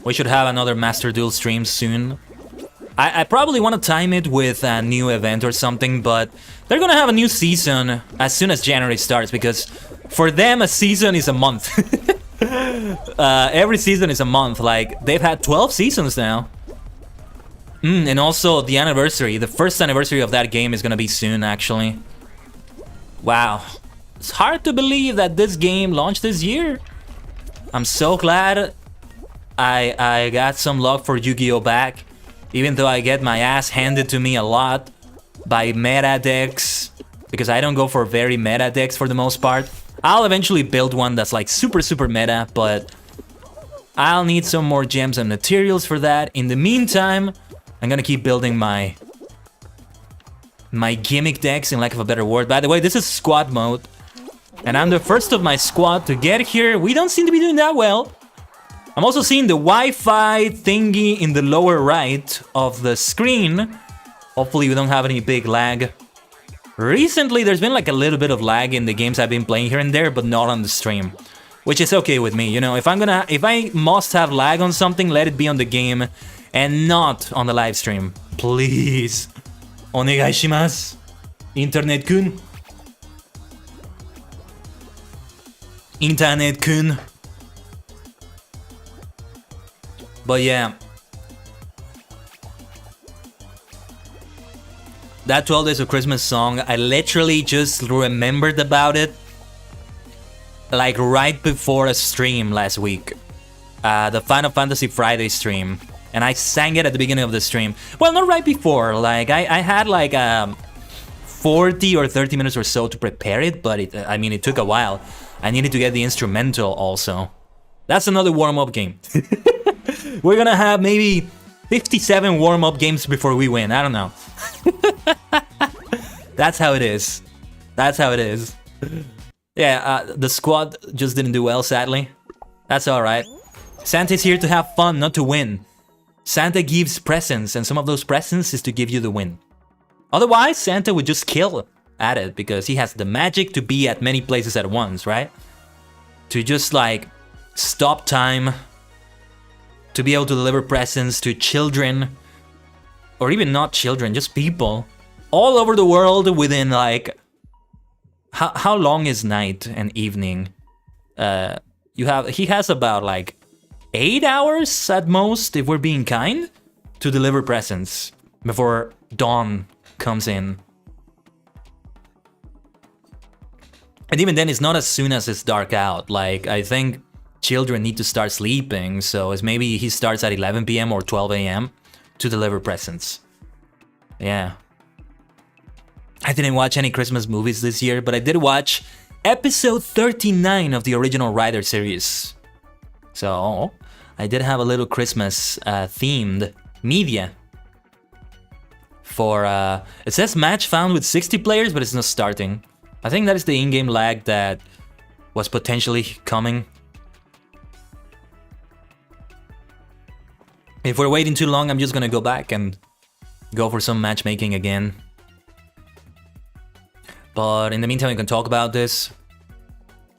We should have another Master Duel stream soon. I probably want to time it with a new event or something, but they're gonna have a new season as soon as January starts, because for them a season is a month. Every season is a month. Like, they've had 12 seasons now. And also the anniversary, the first anniversary of that game is gonna be soon, actually. Wow. It's hard to believe that this game launched this year. I'm so glad I got some love for Yu-Gi-Oh! Back, even though I get my ass handed to me a lot by meta decks, because I don't go for very meta decks for the most part. I'll eventually build one that's like super meta, but I'll need some more gems and materials for that. In the meantime, I'm gonna keep building my gimmick decks, in lack of a better word. By the way, this is squad mode, and I'm the first of my squad to get here. We don't seem to be doing that well. I'm also seeing the Wi-Fi thingy in the lower right of the screen. Hopefully we don't have any big lag. Recently, there's been like a little bit of lag in the games I've been playing here and there, but not on the stream. Which is okay with me, you know, if I must have lag on something, let it be on the game and not on the live stream. Please. Onegai shimasu. Internet-kun. Internet-kun. But yeah. That 12 Days of Christmas song, I literally just remembered about it like right before a stream last week. The Final Fantasy Friday stream. And I sang it at the beginning of the stream. Well, not right before. Like, I had like 40 or 30 minutes or so to prepare it, but it took a while. I needed to get the instrumental also. That's another warm-up game. We're gonna have maybe 57 warm-up games before we win. I don't know. That's how it is. That's how it is. Yeah, the squad just didn't do well, sadly. That's alright. Santa's here to have fun, not to win. Santa gives presents, and some of those presents is to give you the win. Otherwise, Santa would just kill at it, because he has the magic to be at many places at once, right? To just, like, stop time. To be able to deliver presents to children. Or even not children, just people. All over the world within, like... How long is night and evening? He has about, like, 8 hours at most, if we're being kind, to deliver presents before dawn comes in. And even then, it's not as soon as it's dark out. Like, I think children need to start sleeping, so it's maybe he starts at 11 p.m. or 12 a.m. to deliver presents. Yeah. I didn't watch any Christmas movies this year, but I did watch episode 39 of the original Rider series. So, I did have a little Christmas themed media. For, it says match found with 60 players, but it's not starting. I think that is the in-game lag that was potentially coming. If we're waiting too long, I'm just gonna go back and go for some matchmaking again. But in the meantime, we can talk about this.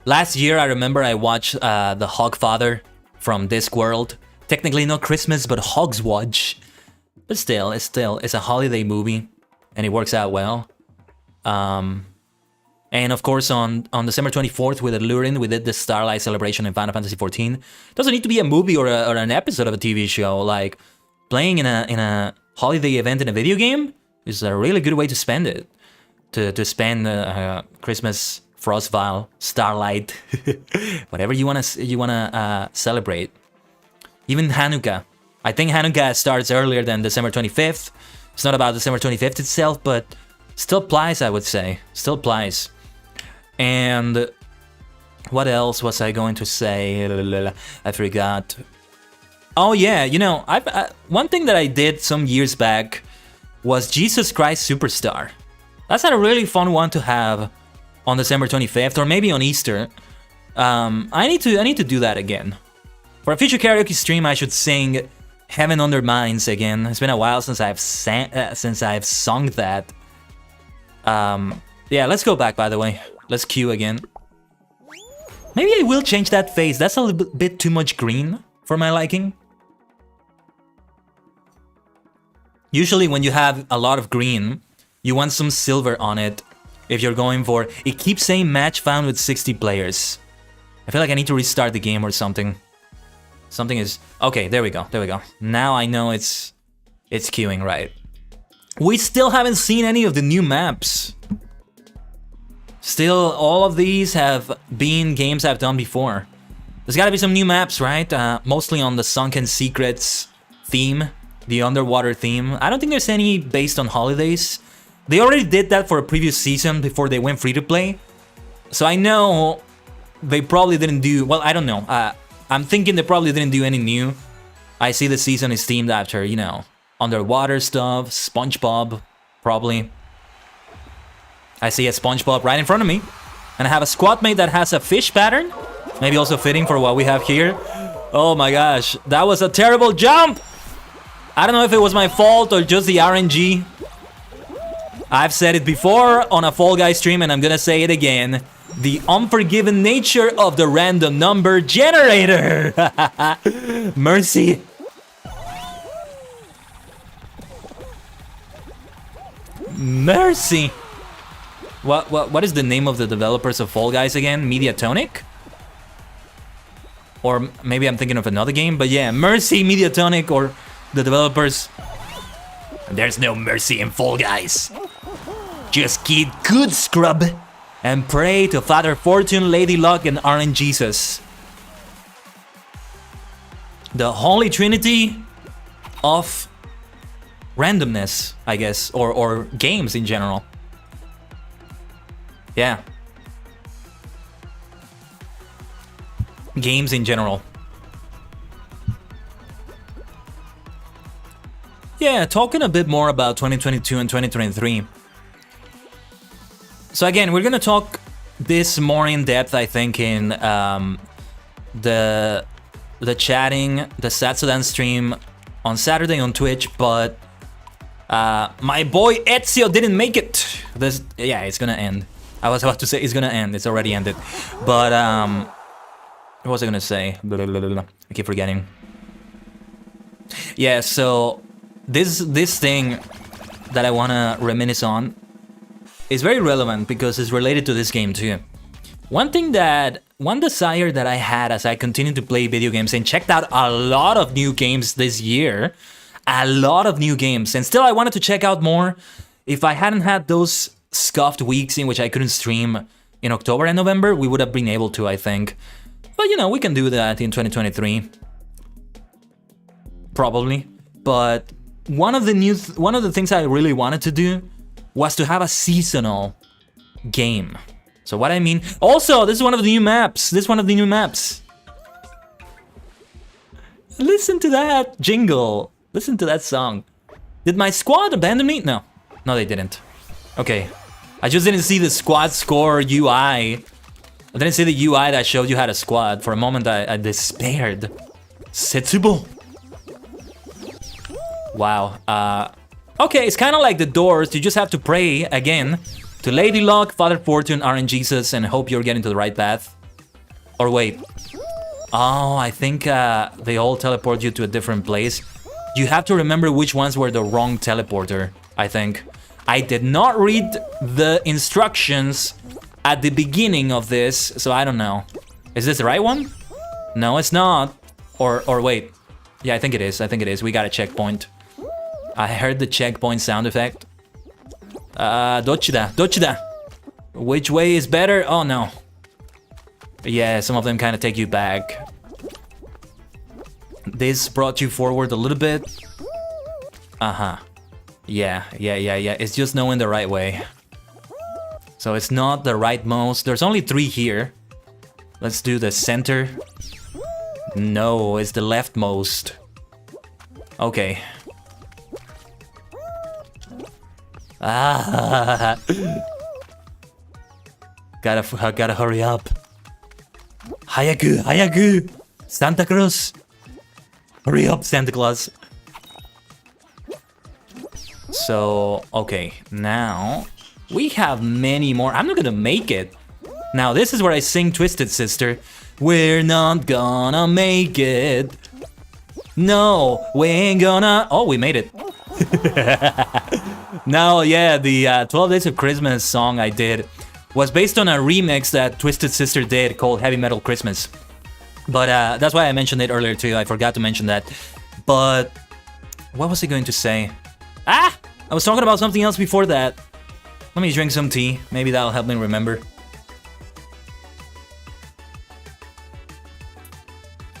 Last year, I remember I watched The Hogfather from Discworld. Technically not Christmas, but Hogswatch. But still, it's a holiday movie, and it works out well. And of course, on December 24th with Lurin, we did the Starlight Celebration in Final Fantasy XIV. Doesn't need to be a movie or an episode of a TV show. Like, playing in a holiday event in a video game is a really good way to spend it. To spend Christmas, Frostvale, Starlight, whatever you wanna celebrate. Even Hanukkah. I think Hanukkah starts earlier than December 25th. It's not about December 25th itself, but still applies, I would say. Still applies. And what else was I going to say? I forgot. Oh yeah, you know, one thing that I did some years back was Jesus Christ Superstar. That's a really fun one to have on December 25th, or maybe on Easter. I need to do that again. For a future karaoke stream, I should sing Heaven Undermines again. It's been a while since I've sung that. Yeah, let's go back, by the way. Let's queue again. Maybe I will change that face. That's a little bit too much green for my liking. Usually when you have a lot of green, you want some silver on it if you're going for... It keeps saying match found with 60 players. I feel like I need to restart the game or something. Something is... Okay, there we go, there we go. Now I know it's queuing right. We still haven't seen any of the new maps. Still, all of these have been games I've done before. There's gotta be some new maps, right? Mostly on the Sunken Secrets theme. The underwater theme. I don't think there's any based on holidays. They already did that for a previous season before they went free to play. So I know they probably didn't do... Well, I don't know. I'm thinking they probably didn't do any new. I see the season is themed after, you know, underwater stuff, SpongeBob, probably. I see a SpongeBob right in front of me. And I have a squad mate that has a fish pattern. Maybe also fitting for what we have here. Oh my gosh, that was a terrible jump! I don't know if it was my fault or just the RNG. I've said it before on a Fall Guys stream and I'm gonna say it again. The unforgiving nature of the random number generator! Mercy. Mercy. What is the name of the developers of Fall Guys again? Mediatonic? Or maybe I'm thinking of another game, but yeah, Mercy, Mediatonic, or the developers. There's no mercy in Fall Guys. Just keep good, scrub, and pray to Father Fortune, Lady Luck, and RNGesus. The Holy Trinity of randomness, I guess, or games in general. Yeah. Games in general. Yeah, talking a bit more about 2022 and 2023. So again, we're gonna talk this more in depth, I think, in the chatting, the Satsudan stream on Saturday on Twitch, but my boy Ezio didn't make it. Yeah, it's gonna end. I was about to say it's gonna end. It's already ended. But what was I gonna say? I keep forgetting. Yeah, so this thing that I wanna reminisce on is very relevant because it's related to this game too. One desire that I had as I continued to play video games and checked out a lot of new games this year, and still I wanted to check out more. If I hadn't had those scuffed weeks in which I couldn't stream in October and November, we would have been able to, I think. But you know, we can do that in 2023. Probably. But one of the things I really wanted to do was to have a seasonal game. So what I mean... Also, this is one of the new maps. Listen to that jingle. Listen to that song. Did my squad abandon me? No. No, they didn't. Okay. I just didn't see the squad score UI. I didn't see the UI that showed you had a squad. For a moment, I despaired. Setsubo. Wow. Okay, it's kind of like the Doors. You just have to pray again to Lady Luck, Father Fortune, RNGesus, and hope you're getting to the right path. Or wait. Oh, I think they all teleport you to a different place. You have to remember which ones were the wrong teleporter, I think. I did not read the instructions at the beginning of this, so I don't know. Is this the right one? No, it's not. Or wait. Yeah, I think it is. We got a checkpoint. I heard the checkpoint sound effect. Dochida. Which way is better? Oh no. Yeah, some of them kind of take you back. This brought you forward a little bit. Uh-huh. Yeah. It's just knowing the right way. So it's not the rightmost. There's only 3 here. Let's do the center. No, it's the leftmost. Okay. Ah. Gotta hurry up. Hayaku. Santa Claus. Hurry up, Santa Claus. So, okay, now we have many more. I'm not gonna make it. Now, this is where I sing Twisted Sister. We're not gonna make it. No, we ain't gonna... Oh, we made it. Now, yeah, the 12 Days of Christmas song I did was based on a remix that Twisted Sister did called Heavy Metal Christmas. But that's why I mentioned it earlier too. I forgot to mention that. But what was I going to say? I was talking about something else before that. Let me drink some tea. Maybe that'll help me remember.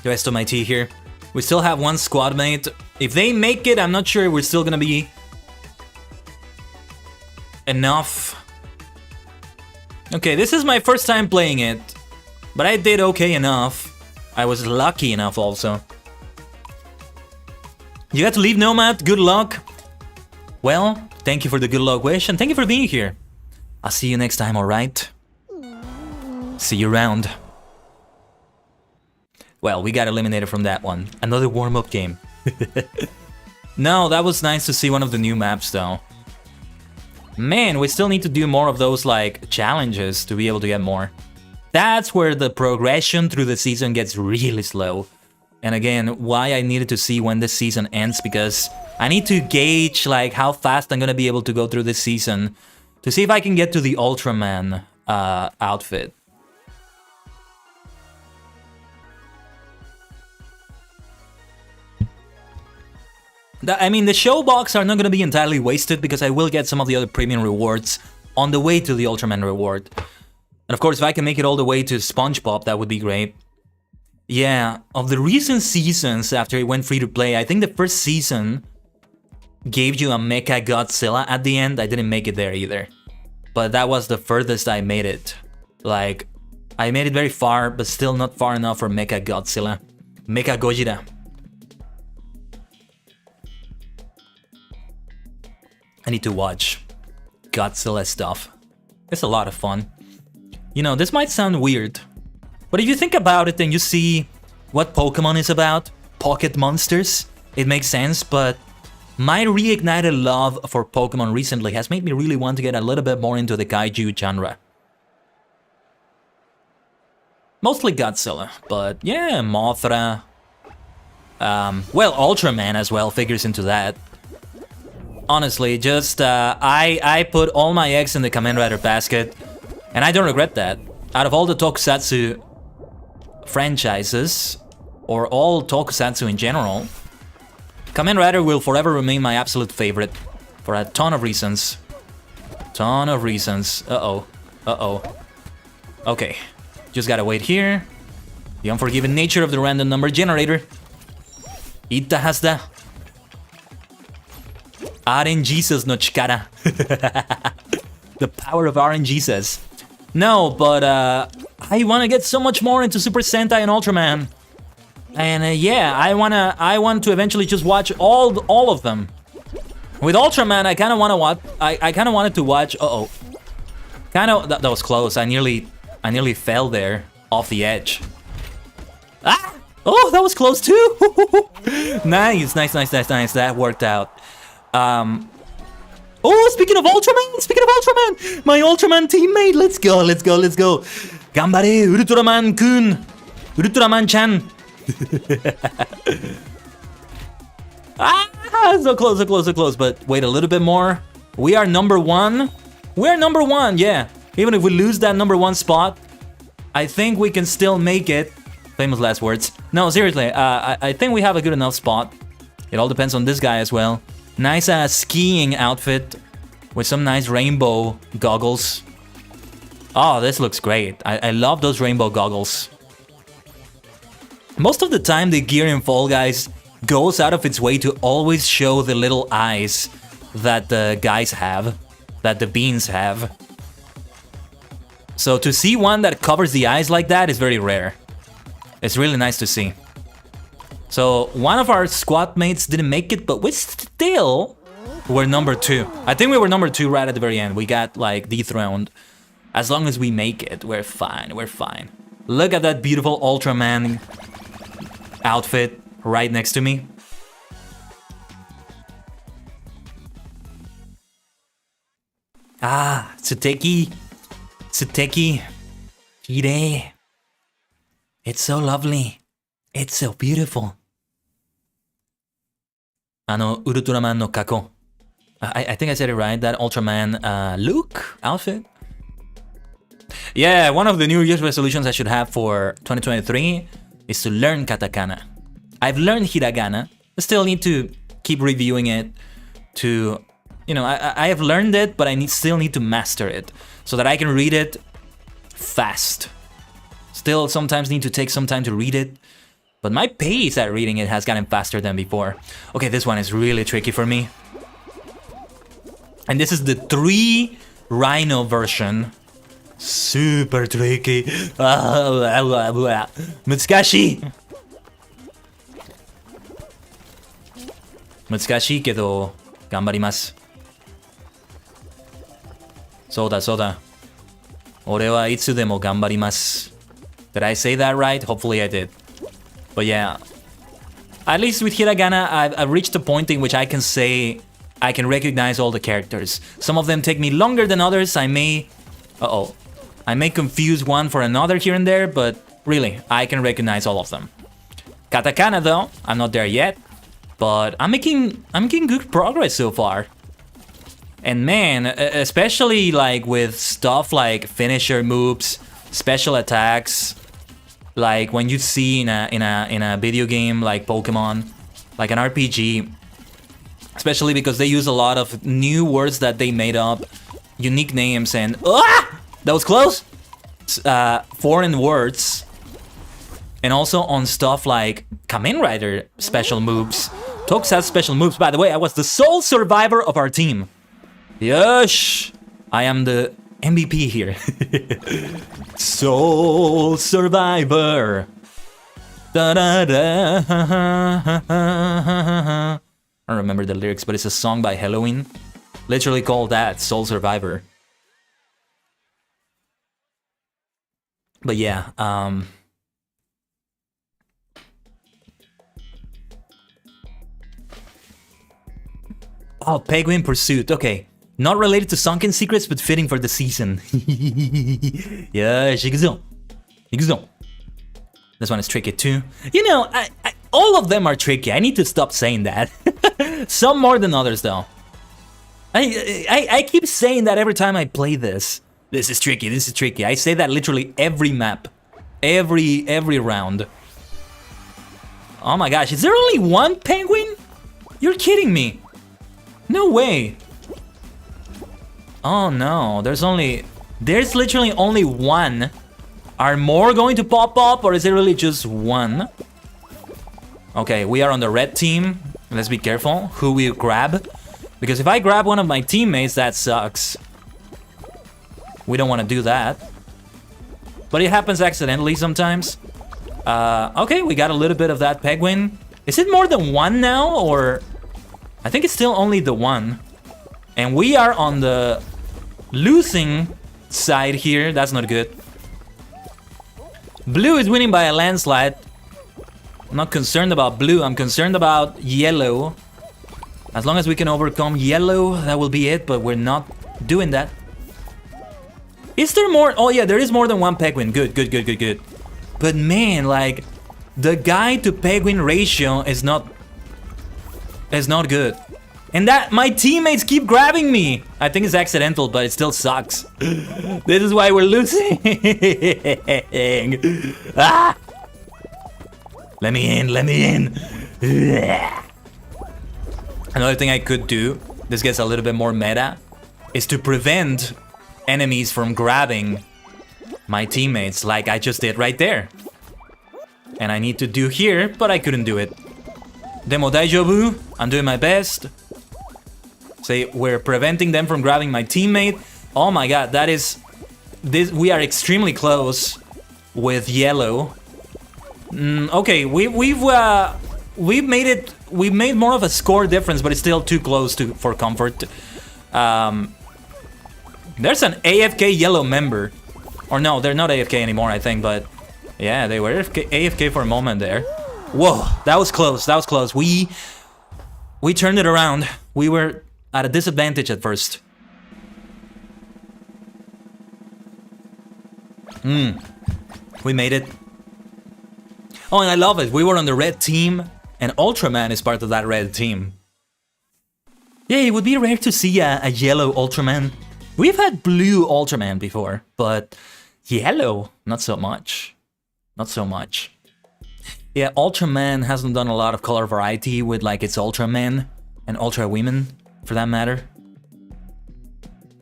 The rest of my tea here. We still have one squad mate. If they make it, I'm not sure we're still gonna be enough. Okay, this is my first time playing it, but I did okay enough. I was lucky enough also. You got to leave, Nomad. Good luck. Well, thank you for the good luck wish, and thank you for being here. I'll see you next time, alright? See you around. Well, we got eliminated from that one. Another warm-up game. No, that was nice to see one of the new maps, though. Man, we still need to do more of those, like, challenges to be able to get more. That's where the progression through the season gets really slow. And again, why I needed to see when this season ends, because I need to gauge, like, how fast I'm gonna be able to go through this season to see if I can get to the Ultraman outfit. I mean, the show box are not going to be entirely wasted because I will get some of the other premium rewards on the way to the Ultraman reward. And of course, if I can make it all the way to SpongeBob, that would be great. Yeah, of the recent seasons after it went free to play, I think the first season gave you a Mecha Godzilla at the end. I didn't make it there either. But that was the furthest I made it. Like, I made it very far, but still not far enough for Mecha Godzilla. Mecha Gojira. I need to watch Godzilla stuff. It's a lot of fun. You know, this might sound weird, but if you think about it and you see what Pokemon is about, pocket monsters, it makes sense, but my reignited love for Pokemon recently has made me really want to get a little bit more into the kaiju genre. Mostly Godzilla, but yeah, Mothra. Well, Ultraman as well figures into that. Honestly, just, I put all my eggs in the Kamen Rider basket, and I don't regret that. Out of all the tokusatsu franchises, or all tokusatsu in general, Kamen Rider will forever remain my absolute favorite, for a ton of reasons. Ton of reasons. Uh-oh. Uh-oh. Okay. Just gotta wait here. The unforgiving nature of the random number generator. Ita hasda. RNGesus no chikara. The power of RNGesus. No, but I want to get so much more into Super Sentai and Ultraman. And yeah, I want to eventually just watch all of them. With Ultraman, I kind of want to watch. I kind of wanted to watch. Uh-oh. Kind of that was close. I nearly fell there off the edge. Ah! Oh, that was close too. Nice. That worked out. Oh, speaking of Ultraman, my Ultraman teammate, let's go. Gambare, Ultraman-kun, Ultraman-chan. So close, but wait a little bit more. We are number one, yeah. Even if we lose that number one spot, I think we can still make it. Famous last words. No, seriously, I think we have a good enough spot. It all depends on this guy as well. Nice skiing outfit with some nice rainbow goggles. Oh, this looks great. I love those rainbow goggles. Most of the time, the gear in Fall Guys goes out of its way to always show the little eyes that the guys have, that the beans have. So to see one that covers the eyes like that is very rare. It's really nice to see. So one of our squad mates didn't make it, but we still were number 2. I think we were number 2 right at the very end. We got like dethroned. As long as we make it, we're fine. Look at that beautiful Ultraman outfit right next to me. Ah, Tsuteki. Kirei. It's so lovely. It's so beautiful. Ultraman no kako. I think I said it right, that Ultraman Luke outfit. Yeah, one of the New Year's resolutions I should have for 2023 is to learn katakana. I've learned hiragana. I still need to keep reviewing it to, you know, I have learned it, but I still need to master it so that I can read it fast. Still sometimes need to take some time to read it, but my pace at reading it has gotten faster than before. Okay, this one is really tricky for me. And this is the 3 Rhino version. Super tricky. Mutsukashi. Mutsukashi kedo ganbarimasu. Soda. Ore wa itsu demo ganbarimasu. Did I say that right? Hopefully I did. But yeah, at least with Hiragana, I've reached a point in which I can say I can recognize all the characters. Some of them take me longer than others. I may confuse one for another here and there, but really, I can recognize all of them. Katakana though, I'm not there yet, but I'm making good progress so far. And man, especially like with stuff like finisher moves, special attacks, like when you see in a video game like Pokemon, like an RPG, especially because they use a lot of new words that they made up, unique names, and that was close. Foreign words, and also on stuff like Kamen Rider special moves. Tox has special moves. By the way, I was the sole survivor of our team. Yes, I am the MVP here. Sole survivor. Da da da. I don't remember the lyrics, but it's a song by Halloween, literally called that, Sole Survivor. But yeah, oh, Penguin Pursuit, okay. Not related to Sunken Secrets, but fitting for the season. Yeah, Shigzo. This one is tricky too. You know, all of them are tricky. I need to stop saying that. Some more than others though. I keep saying that every time I play this. This is tricky, this is tricky. I say that literally every map. Every round. Oh my gosh, is there only one penguin? You're kidding me. No way. Oh no, there's literally only one. Are more going to pop up, or is it really just one? Okay, we are on the red team. Let's be careful who we grab, because if I grab one of my teammates, that sucks. We don't want to do that. But it happens accidentally sometimes. Okay, we got a little bit of that penguin. Is it more than one now, or... I think it's still only the one. And we are on the losing side here. That's not good. Blue is winning by a landslide. I'm not concerned about blue. I'm concerned about yellow. As long as we can overcome yellow, that will be it. But we're not doing that. Is there more? Oh yeah, there is more than one penguin. Good. But man, like, the guy to penguin ratio is not good. And that my teammates keep grabbing me. I think it's accidental, but it still sucks. This is why we're losing. Ah! Let me in. Another thing I could do, this gets a little bit more meta, is to prevent enemies from grabbing my teammates like I just did right there. And I need to do here, but I couldn't do it. Demo Daijobu, I'm doing my best. Say, we're preventing them from grabbing my teammate. Oh my god, that is... we are extremely close with yellow. Okay, we've made it... We've made more of a score difference, but it's still too close for comfort. There's an AFK yellow member. Or no, they're not AFK anymore, I think, but... Yeah, they were AFK for a moment there. Whoa, that was close. We turned it around. We were at a disadvantage at first. We made it. Oh, and I love it. We were on the red team, and Ultraman is part of that red team. Yeah, it would be rare to see a yellow Ultraman. We've had blue Ultraman before, but yellow, not so much. Yeah, Ultraman hasn't done a lot of color variety with like its Ultramen and Ultra Women, for that matter.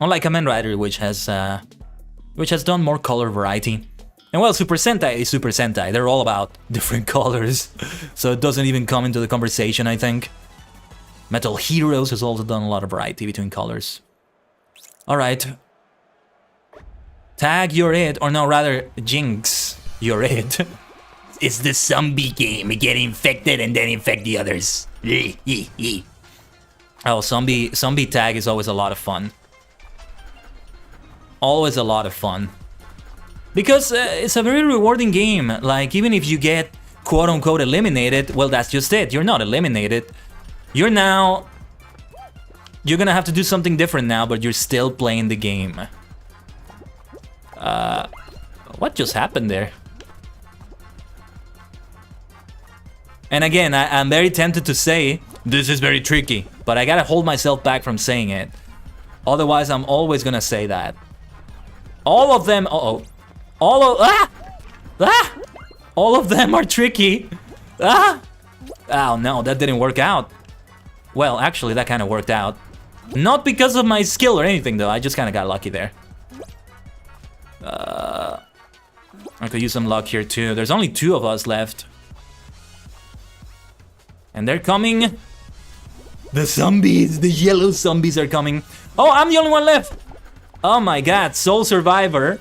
Unlike Kamen Rider, which has done more color variety. And well, Super Sentai is Super Sentai. They're all about different colors, so it doesn't even come into the conversation, I think. Metal Heroes has also done a lot of variety between colors. All right. Tag, you're it, or no, rather, Jinx, you're it. It's the zombie game. We get infected and then infect the others. Oh, zombie tag is always a lot of fun. Always a lot of fun. Because it's a very rewarding game. Like, even if you get quote-unquote eliminated, well, that's just it. You're not eliminated. You're gonna have to do something different now, but you're still playing the game. What just happened there? And again, I'm very tempted to say, this is very tricky, but I gotta hold myself back from saying it. Otherwise, I'm always gonna say that. All of them, all of them are tricky. Oh no, that didn't work out. Well, actually, that kind of worked out. Not because of my skill or anything, though. I just kind of got lucky there. I could use some luck here, too. There's only 2 of us left. And they're coming. The zombies, the yellow zombies are coming. Oh, I'm the only one left. Oh my god, Soul Survivor.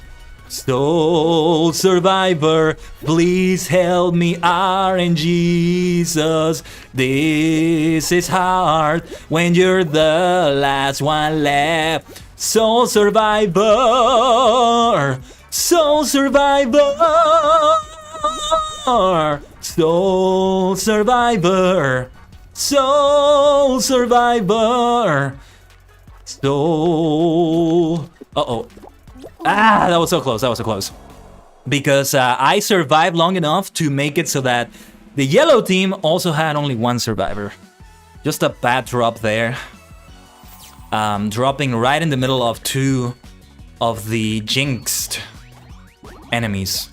Soul Survivor, please help me, RNGesus. This is hard when you're the last one left. Soul Survivor, Soul Survivor, Soul Survivor, Soul Survivor, Soul... Uh-oh. Ah, that was so close, that was so close. Because I survived long enough to make it so that the yellow team also had only 1 survivor. Just a bad drop there. Dropping right in the middle of 2 of the jinxed enemies.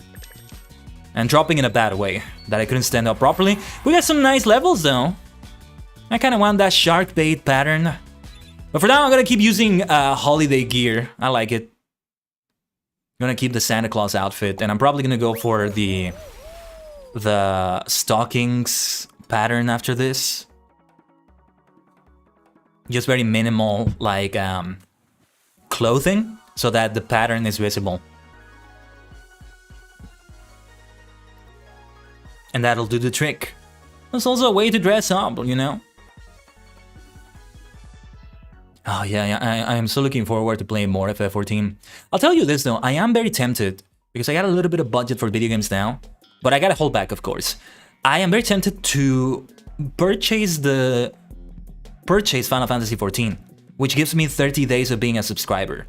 And dropping in a bad way, that I couldn't stand up properly. We got some nice levels though. I kind of want that shark bait pattern. But for now, I'm gonna keep using holiday gear. I like it. I'm gonna keep the Santa Claus outfit, and I'm probably gonna go for the stockings pattern after this. Just very minimal, like clothing, so that the pattern is visible. And that'll do the trick. It's also a way to dress up, you know? Oh yeah, I am so looking forward to playing more FF14. I'll tell you this though, I am very tempted, because I got a little bit of budget for video games now, but I gotta hold back, of course. I am very tempted to purchase Final Fantasy XIV, which gives me 30 days of being a subscriber.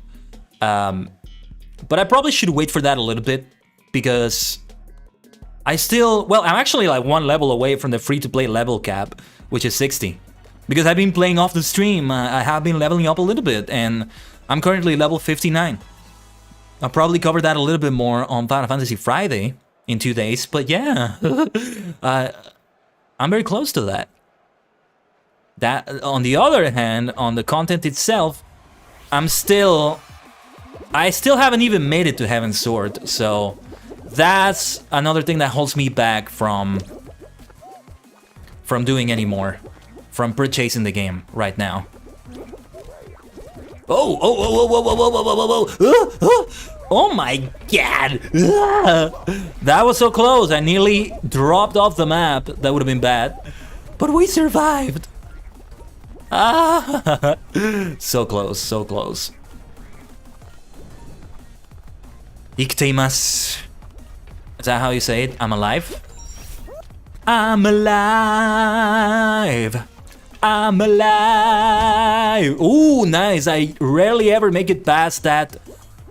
But I probably should wait for that a little bit, because I'm actually like 1 level away from the free-to-play level cap, which is 60. Because I've been playing off the stream, I have been leveling up a little bit, and I'm currently level 59. I'll probably cover that a little bit more on Final Fantasy Friday in 2 days, but yeah, I'm very close to that. On the other hand, on the content itself, I still haven't even made it to Heaven's Sword, so that's another thing that holds me back from doing any more. From purchasing the game right now. Oh my god! That was so close. I nearly dropped off the map. That would have been bad. But we survived. So close, so close. Ikiteimasu. Is that how you say it? I'm alive? I'm alive. I'm alive. Ooh, nice. I rarely ever make it past that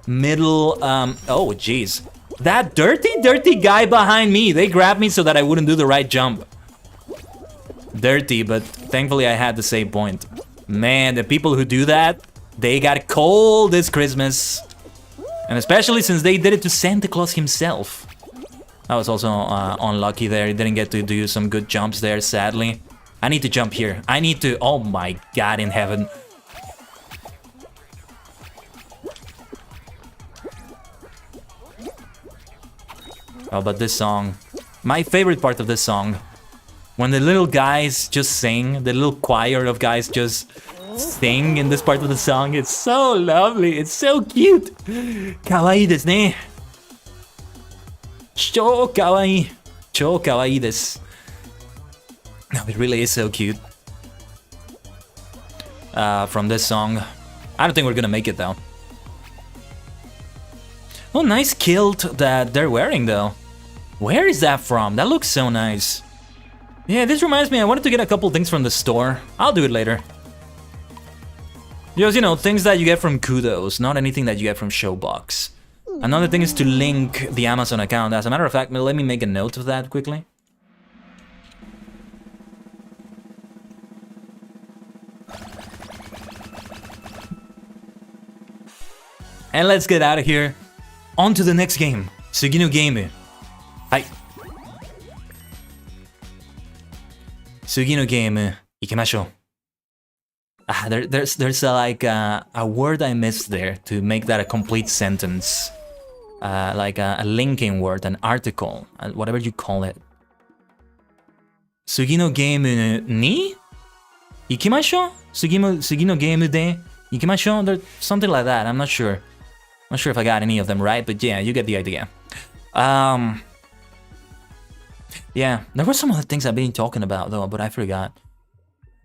middle, oh, jeez. That dirty guy behind me. They grabbed me so that I wouldn't do the right jump. Dirty, but thankfully I had the same point. Man, the people who do that, they got cold this Christmas. And especially since they did it to Santa Claus himself. I was also unlucky there. He didn't get to do some good jumps there, sadly. I need to jump here. I need to... Oh my god in heaven. Oh, but this song... My favorite part of this song. When the little guys just sing, the little choir of guys just sing in this part of the song. It's so lovely. It's so cute. Kawaii desu ne. Chou kawaii. Chou kawaii desu. No, it really is so cute. From this song. I don't think we're gonna make it though. Oh, nice kilt that they're wearing though. Where is that from? That looks so nice. Yeah, this reminds me, I wanted to get a couple things from the store. I'll do it later. Just, you know, things that you get from Kudos, not anything that you get from Showbox. Another thing is to link the Amazon account. As a matter of fact, let me make a note of that quickly. And let's get out of here. On to the next game. Sugino game. Hi. Sugino game. Ikimashou. There's a word I missed there to make that a complete sentence. Like a linking word, an article, whatever you call it. Sugino game ni? Ikimashou? Sugino game de ikimashou? There's something like that. I'm not sure. Not sure if I got any of them right, but yeah, you get the idea. Yeah, there were some other things I've been talking about though, but I forgot.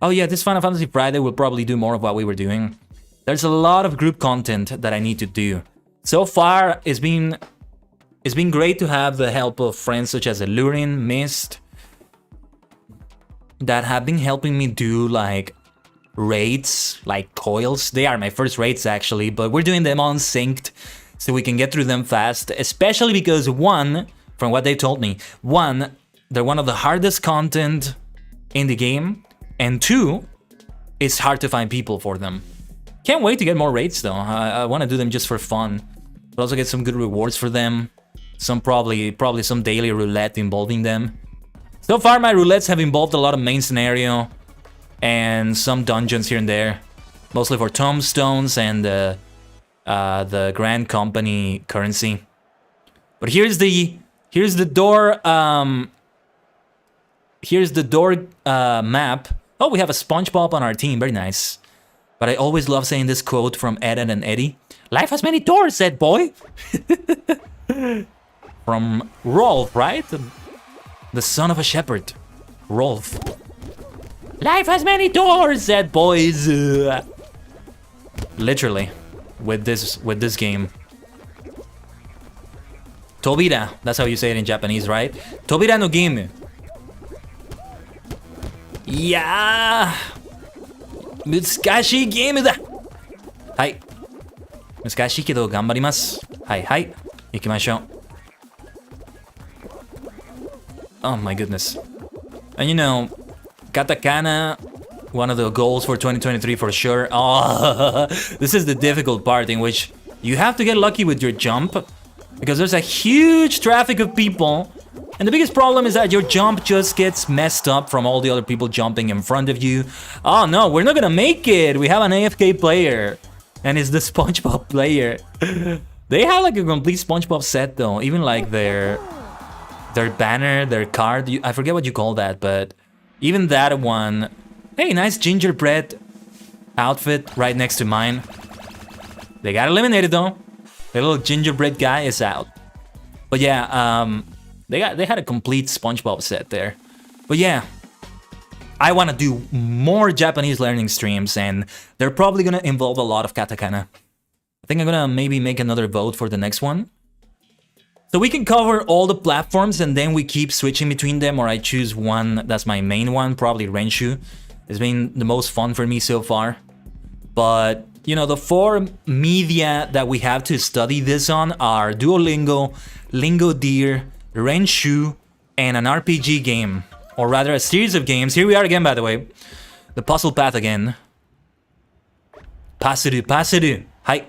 Oh yeah, this Final Fantasy Friday will probably do more of what we were doing. There's a lot of group content that I need to do. So far, it's been great to have the help of friends such as Allurin, Mist, that have been helping me do like raids, like coils. They are my first raids actually, but we're doing them unsynced so we can get through them fast, especially because one, from what they told me, one, they're one of the hardest content in the game, and two, it's hard to find people for them. Can't wait to get more raids though. I want to do them just for fun, but also get some good rewards for them. Some probably some daily roulette involving them. So far my roulettes have involved a lot of main scenario and some dungeons here and there, mostly for tombstones and the Grand Company currency. But here's the door map. Oh, we have a SpongeBob on our team, very nice. But I always love saying this quote from Ed and Eddie. Life has many doors, said boy. From Rolf, right? The son of a shepherd, Rolf. Life has many doors, said boys. Literally, with this game. Tobira, that's how you say it in Japanese, right? Tobira no game. Yeah. Mutsukashi game da. Hai. Mutsukashi kedo ganbarimasu. Hai hai. Ikimashou. Oh my goodness. And you know, katakana, one of the goals for 2023 for sure. Oh, this is the difficult part in which you have to get lucky with your jump because there's a huge traffic of people. And the biggest problem is that your jump just gets messed up from all the other people jumping in front of you. Oh no, we're not gonna make it. We have an AFK player. And it's the SpongeBob player. They have like a complete SpongeBob set though. Even like their banner, their card. I forget what you call that, but even that one. Hey, nice gingerbread outfit right next to mine. They got eliminated though. The little gingerbread guy is out. But yeah, they had a complete SpongeBob set there. But yeah, I want to do more Japanese learning streams, and they're probably gonna involve a lot of katakana. I think I'm gonna maybe make another vote for the next one. So we can cover all the platforms and then we keep switching between them, or I choose one that's my main one, probably Renshu. It's been the most fun for me so far. But, you know, the 4 media that we have to study this on are Duolingo, Lingo Deer, Renshu, and an RPG game. Or rather, a series of games. Here we are again, by the way. The puzzle path again. Pasuru, pasuru. Hi.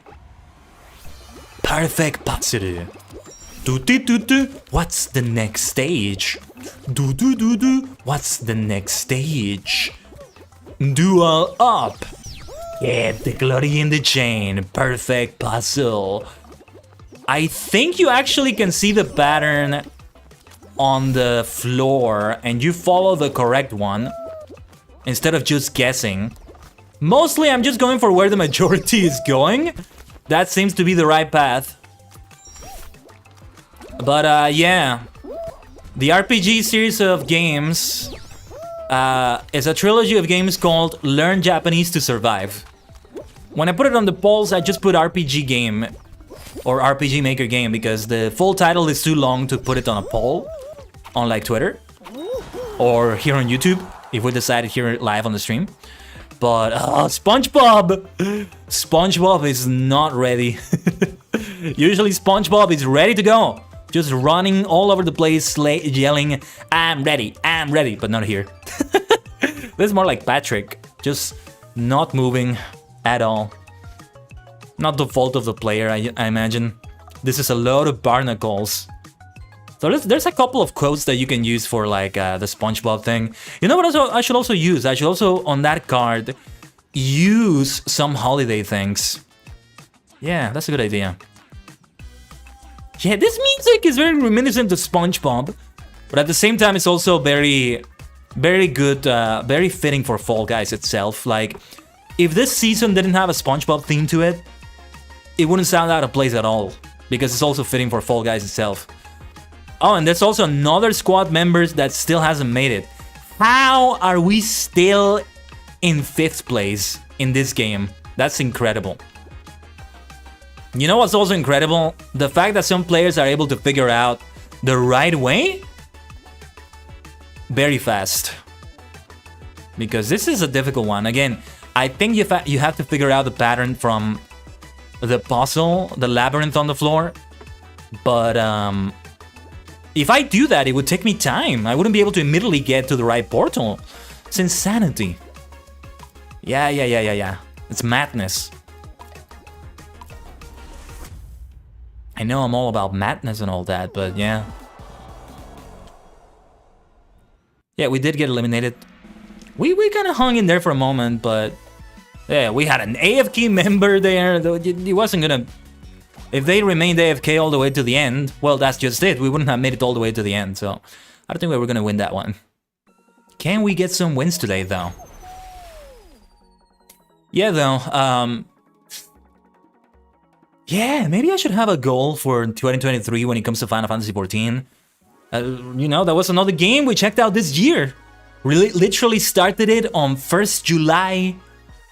Perfect pasuru. Do-do-do-do. What's the next stage? Do-do-do-do. What's the next stage? Dual up. Get the glory in the chain. Perfect puzzle. I think you actually can see the pattern on the floor and you follow the correct one instead of just guessing. Mostly I'm just going for where the majority is going. That seems to be the right path. But yeah, the RPG series of games is a trilogy of games called Learn Japanese to Survive. When I put it on the polls, I just put RPG game or RPG Maker game because the full title is too long to put it on a poll. on like Twitter or here on YouTube if we decided here live on the stream. But SpongeBob is not ready. Usually SpongeBob is ready to go, just running all over the place, yelling, I'm ready, but not here. This is more like Patrick, just not moving at all. Not the fault of the player, I imagine. This is a load of barnacles. So there's a couple of quotes that you can use for like the SpongeBob thing. You know what I should also use? I should also, on that card, use some holiday things. Yeah, that's a good idea. Yeah, this music is very reminiscent of SpongeBob, but at the same time, it's also very good, very fitting for Fall Guys itself. Like, if this season didn't have a SpongeBob theme to it, it wouldn't sound out of place at all, because it's also fitting for Fall Guys itself. Oh, and there's also another squad member that still hasn't made it. How are we still in 5th place in this game? That's incredible. You know what's also incredible? The fact that some players are able to figure out the right way very fast. Because this is a difficult one. Again, I think you have to figure out the pattern from the puzzle, the labyrinth on the floor. But if I do that, it would take me time. I wouldn't be able to immediately get to the right portal. It's insanity. Yeah. It's madness. I know I'm all about madness and all that, but yeah. Yeah, we did get eliminated. We kind of hung in there for a moment, but yeah, we had an AFK member there. It wasn't gonna... If they remained AFK all the way to the end, well, that's just it. We wouldn't have made it all the way to the end, so I don't think we were gonna win that one. Can we get some wins today, though? Yeah, though, yeah, maybe I should have a goal for 2023 when it comes to Final Fantasy XIV. You know, that was another game we checked out this year. We literally started it on 1st July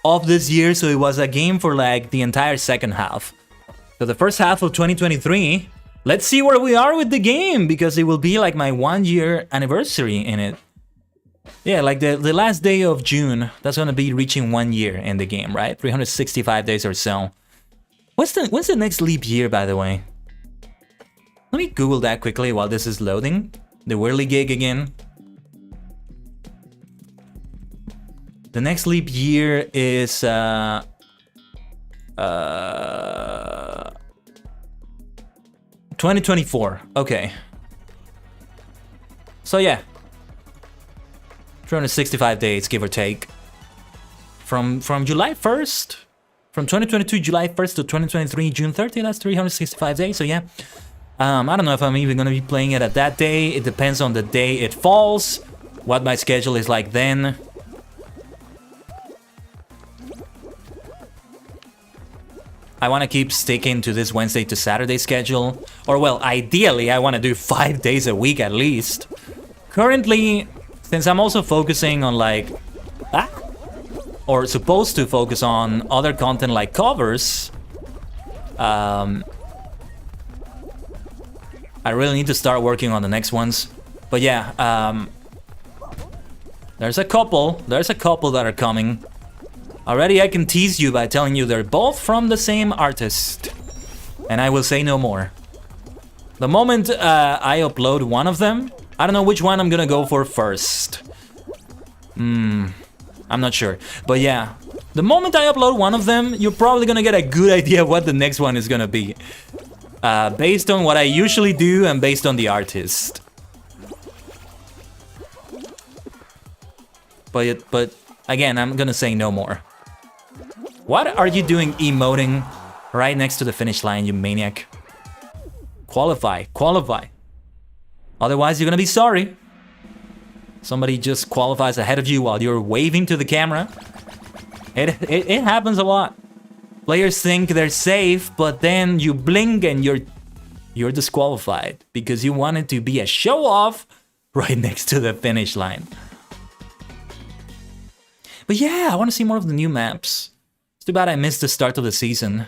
of this year, so it was a game for like the entire second half. So the first half of 2023, let's see where we are with the game, because it will be like my 1-year anniversary in it. Yeah, like the last day of June, that's gonna be reaching 1 year in the game, right? 365 days or so. When's the next leap year, by the way? Let me Google that quickly while this is loading. The whirligig again. The next leap year is 2024. Okay. So yeah. 365 days, give or take. From July 1st, from 2022 July 1st to 2023 June 30th, that's 365 days, so yeah. I don't know if I'm even gonna be playing it at that day. It depends on the day it falls, what my schedule is like then. I want to keep sticking to this Wednesday to Saturday schedule. Or well, ideally, I want to do 5 days a week at least. Currently, since I'm also focusing on like... or supposed to focus on other content like covers, I really need to start working on the next ones. But yeah, there's a couple that are coming. Already I can tease you by telling you they're both from the same artist. And I will say no more. The moment I upload one of them, I don't know which one I'm gonna go for first. I'm not sure. But yeah, the moment I upload one of them, you're probably gonna get a good idea of what the next one is gonna be. Based on what I usually do and based on the artist. But again, I'm gonna say no more. What are you doing emoting right next to the finish line, you maniac? Qualify. Otherwise, you're gonna be sorry. Somebody just qualifies ahead of you while you're waving to the camera. It happens a lot. Players think they're safe, but then you blink and you're disqualified because you wanted to be a show-off right next to the finish line. But yeah, I want to see more of the new maps. It's too bad I missed the start of the season.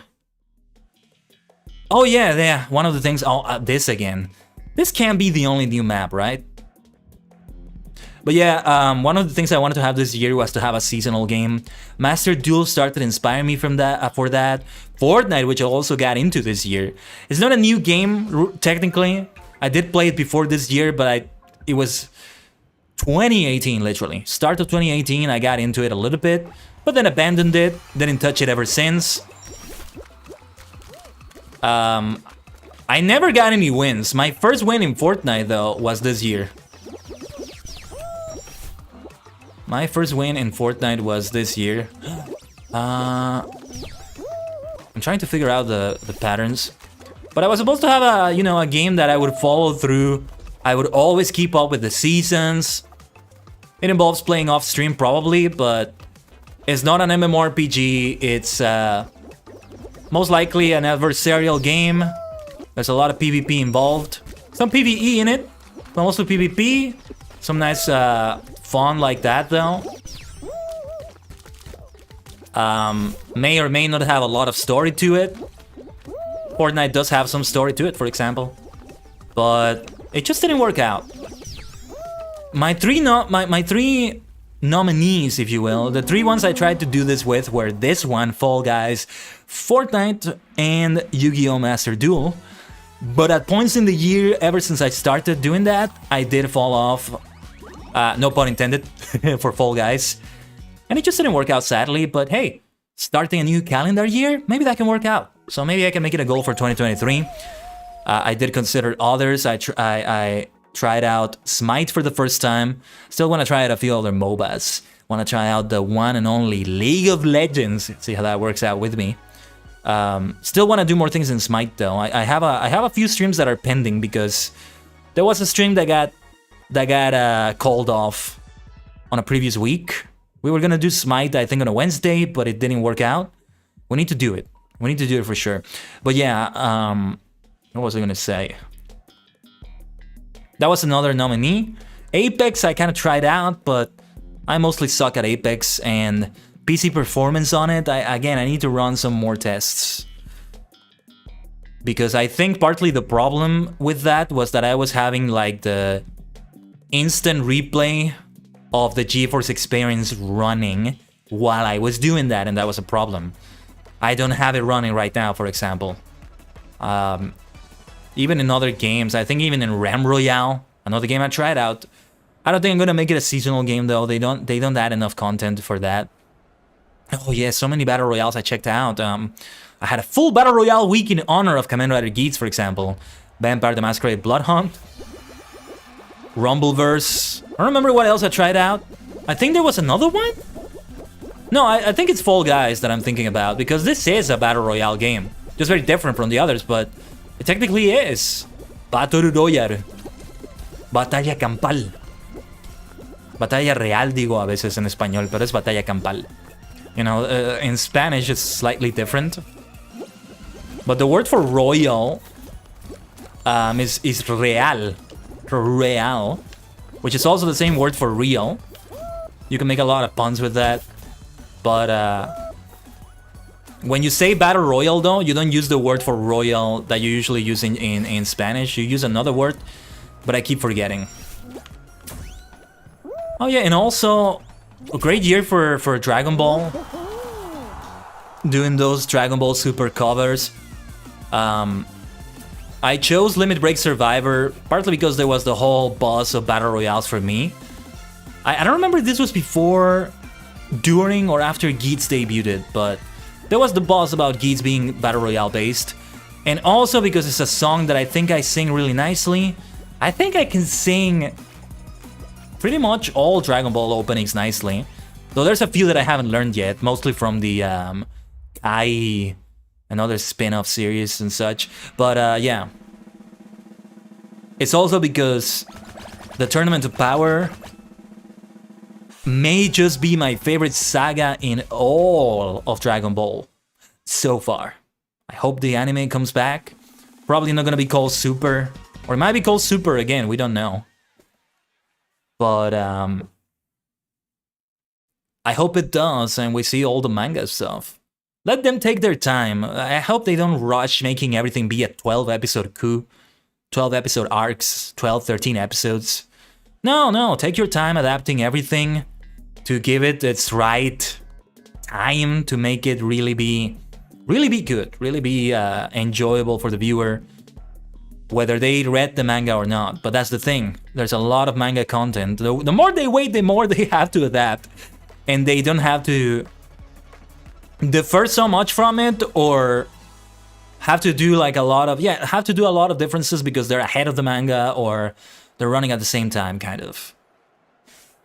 Oh yeah, one of the things... Oh, this again. This can't be the only new map, right? But yeah, one of the things I wanted to have this year was to have a seasonal game. Master Duel started inspiring me from that. For that, Fortnite, which I also got into this year, it's not a new game technically. I did play it before this year, but it was 2018 literally. Start of 2018, I got into it a little bit, but then abandoned it. Didn't touch it ever since. I never got any wins. My first win in Fortnite though was this year. My first win in Fortnite was this year. I'm trying to figure out the patterns. But I was supposed to have a game that I would follow through. I would always keep up with the seasons. It involves playing off stream probably, but it's not an MMORPG. It's most likely an adversarial game. There's a lot of PvP involved. Some PvE in it, but mostly PvP. Some nice fun like that though. May or may not have a lot of story to it. Fortnite does have some story to it, for example, but it just didn't work out. My three nominees, if you will, the three ones I tried to do this with were this one, Fall Guys, Fortnite, and Yu-Gi-Oh! Master Duel. But at points in the year, ever since I started doing that, I did fall off. No pun intended for Fall Guys. And it just didn't work out, sadly. But hey, starting a new calendar year, maybe that can work out. So maybe I can make it a goal for 2023. I did consider others. I tried out Smite for the first time. Still want to try out a few other MOBAs. Want to try out the one and only League of Legends. See how that works out with me. Still want to do more things in Smite though. I have a few streams that are pending because there was a stream that got called off on a previous week. We were gonna do Smite, I think, on a Wednesday, but it didn't work out. We need to do it. We need to do it for sure. But yeah, what was I gonna say? That was another nominee. Apex, I kind of tried out, but I mostly suck at Apex, and PC performance on it, I need to run some more tests. Because I think partly the problem with that was that I was having like the instant replay of the GeForce experience running while I was doing that, and that was a problem. I don't have it running right now, for example. Even in other games, I think even in Ram Royale, another game I tried out, I don't think I'm gonna make it a seasonal game though. They don't add enough content for that. Oh yeah, so many battle royales I checked out. I had a full battle royale week in honor of Kamen Rider Geats, for example. Vampire the Masquerade Blood Hunt, Rumbleverse. I don't remember what else I tried out. I think there was another one? No, I think it's Fall Guys that I'm thinking about, because this is a battle royale game. Just very different from the others, but it technically is. Battle Royale. Batalla campal. Batalla real, digo a veces en español, pero es batalla campal. You know, in Spanish it's slightly different. But the word for royal is real. Real. Which is also the same word for real. You can make a lot of puns with that. But when you say battle royal though, you don't use the word for royal that you usually use in Spanish. You use another word, but I keep forgetting. Oh yeah, and also a great year for Dragon Ball. Doing those Dragon Ball Super covers. I chose Limit Break Survivor partly because there was the whole buzz of battle royales for me. I don't remember if this was before, during, or after Geats debuted, but there was the buzz about Geats being battle royale based. And also because it's a song that I think I sing really nicely. I think I can sing pretty much all Dragon Ball openings nicely. Though there's a few that I haven't learned yet, mostly from the Kai and other spin-off series and such. But yeah. It's also because the Tournament of Power may just be my favorite saga in all of Dragon Ball so far. I hope the anime comes back. Probably not gonna be called Super. Or it might be called Super again, we don't know. But I hope it does and we see all the manga stuff. Let them take their time. I hope they don't rush making everything be a 12 episode coup. 12 episode arcs, 12, 13 episodes. No, take your time adapting everything to give it its right time to make it really be good, really be enjoyable for the viewer, whether they read the manga or not. But that's the thing. There's a lot of manga content. The more they wait, the more they have to adapt. And they don't have to differ so much from it, or have to do like a lot of differences because they're ahead of the manga or they're running at the same time, kind of.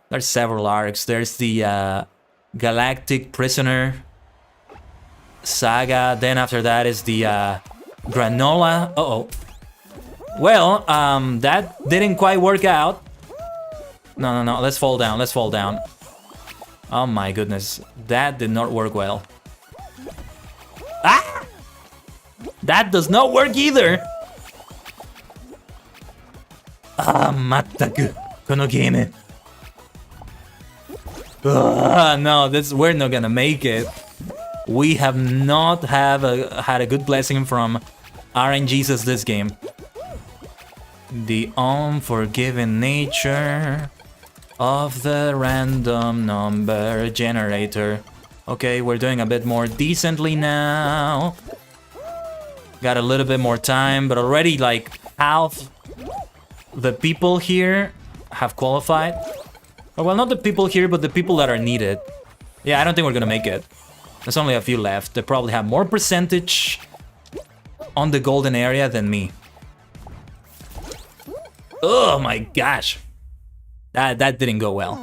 There's several arcs. There's the Galactic Prisoner saga. Then after that is the Granola. Uh-oh. Well, that didn't quite work out. No. Let's fall down. Oh my goodness. That did not work well. Ah! That does not work either. Ah, mattaku. Kono game. No, we're not gonna make it. We have not had a good blessing from RNGesus this game. The unforgiving nature of the random number generator. Okay, we're doing a bit more decently now. Got a little bit more time, but already like half the people here have qualified. Well, not the people here, but the people that are needed. Yeah, I don't think we're gonna make it. There's only a few left. They probably have more percentage on the golden area than me. Oh my gosh. That didn't go well.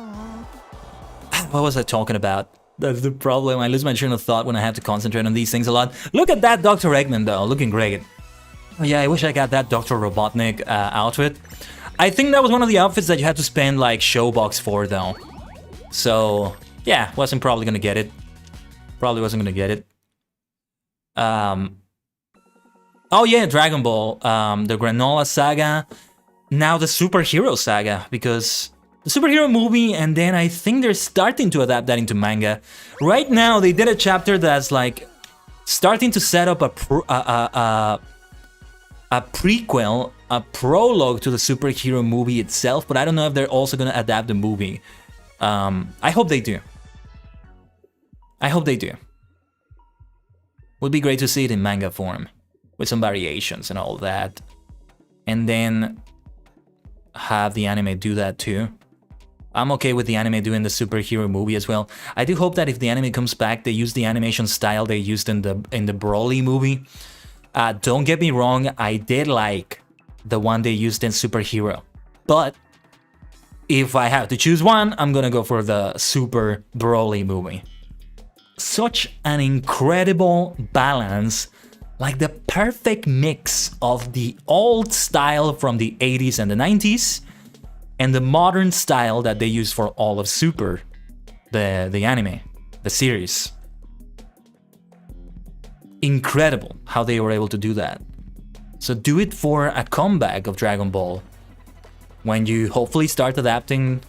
What was I talking about? That's the problem. I lose my train of thought when I have to concentrate on these things a lot. Look at that Dr. Eggman though, looking great. Oh yeah, I wish I got that Dr. Robotnik outfit. I think that was one of the outfits that you had to spend like showbox for though. So yeah, wasn't probably gonna get it. Probably wasn't gonna get it. Oh yeah, Dragon Ball, the Granola saga. Now the superhero saga, because the superhero movie, and then I think they're starting to adapt that into manga. Right now, they did a chapter that's like starting to set up a prequel, a prologue to the superhero movie itself, but I don't know if they're also gonna adapt the movie. I hope they do. I hope they do. Would be great to see it in manga form, with some variations and all that. And then have the anime do that too. I'm okay with the anime doing the superhero movie as well. I do hope that if the anime comes back, they use the animation style they used in the Broly movie. Don't get me wrong, I did like the one they used in Superhero. But if I have to choose one, I'm gonna go for the Super Broly movie. Such an incredible balance, like the perfect mix of the old style from the 80s and the 90s and the modern style that they use for all of Super, the anime, the series. Incredible how they were able to do that. So do it for a comeback of Dragon Ball when you hopefully start adapting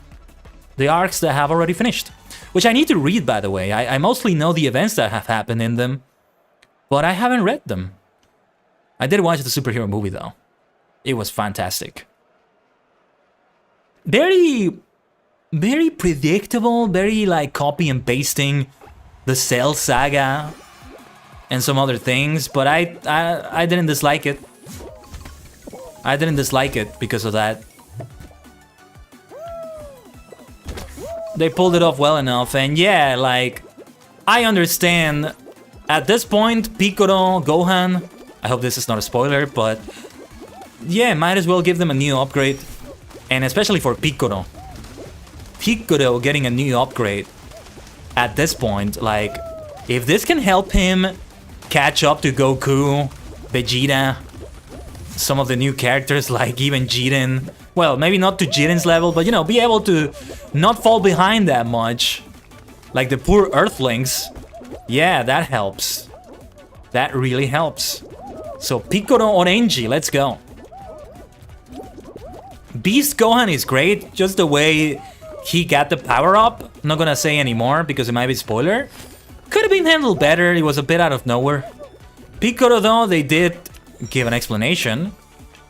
the arcs that have already finished. Which I need to read, by the way. I mostly know the events that have happened in them, but I haven't read them. I did watch the superhero movie though. It was fantastic. Very predictable, very like copy and pasting the Cell saga and some other things, but I didn't dislike it. I didn't dislike it because of that. They pulled it off well enough, and yeah, like, I understand. At this point, Piccolo, Gohan, I hope this is not a spoiler, but yeah, might as well give them a new upgrade. And especially for Piccolo. Piccolo getting a new upgrade at this point, like, if this can help him catch up to Goku, Vegeta, some of the new characters like even Jiren, well, maybe not to Jiren's level, but you know, be able to not fall behind that much, like the poor Earthlings, yeah, that helps. That really helps. So Piccolo Orenji, let's go. Beast Gohan is great, just the way he got the power up. I'm not gonna say anymore because it might be spoiler. Could have been handled better, it was a bit out of nowhere. Piccolo though, they did give an explanation,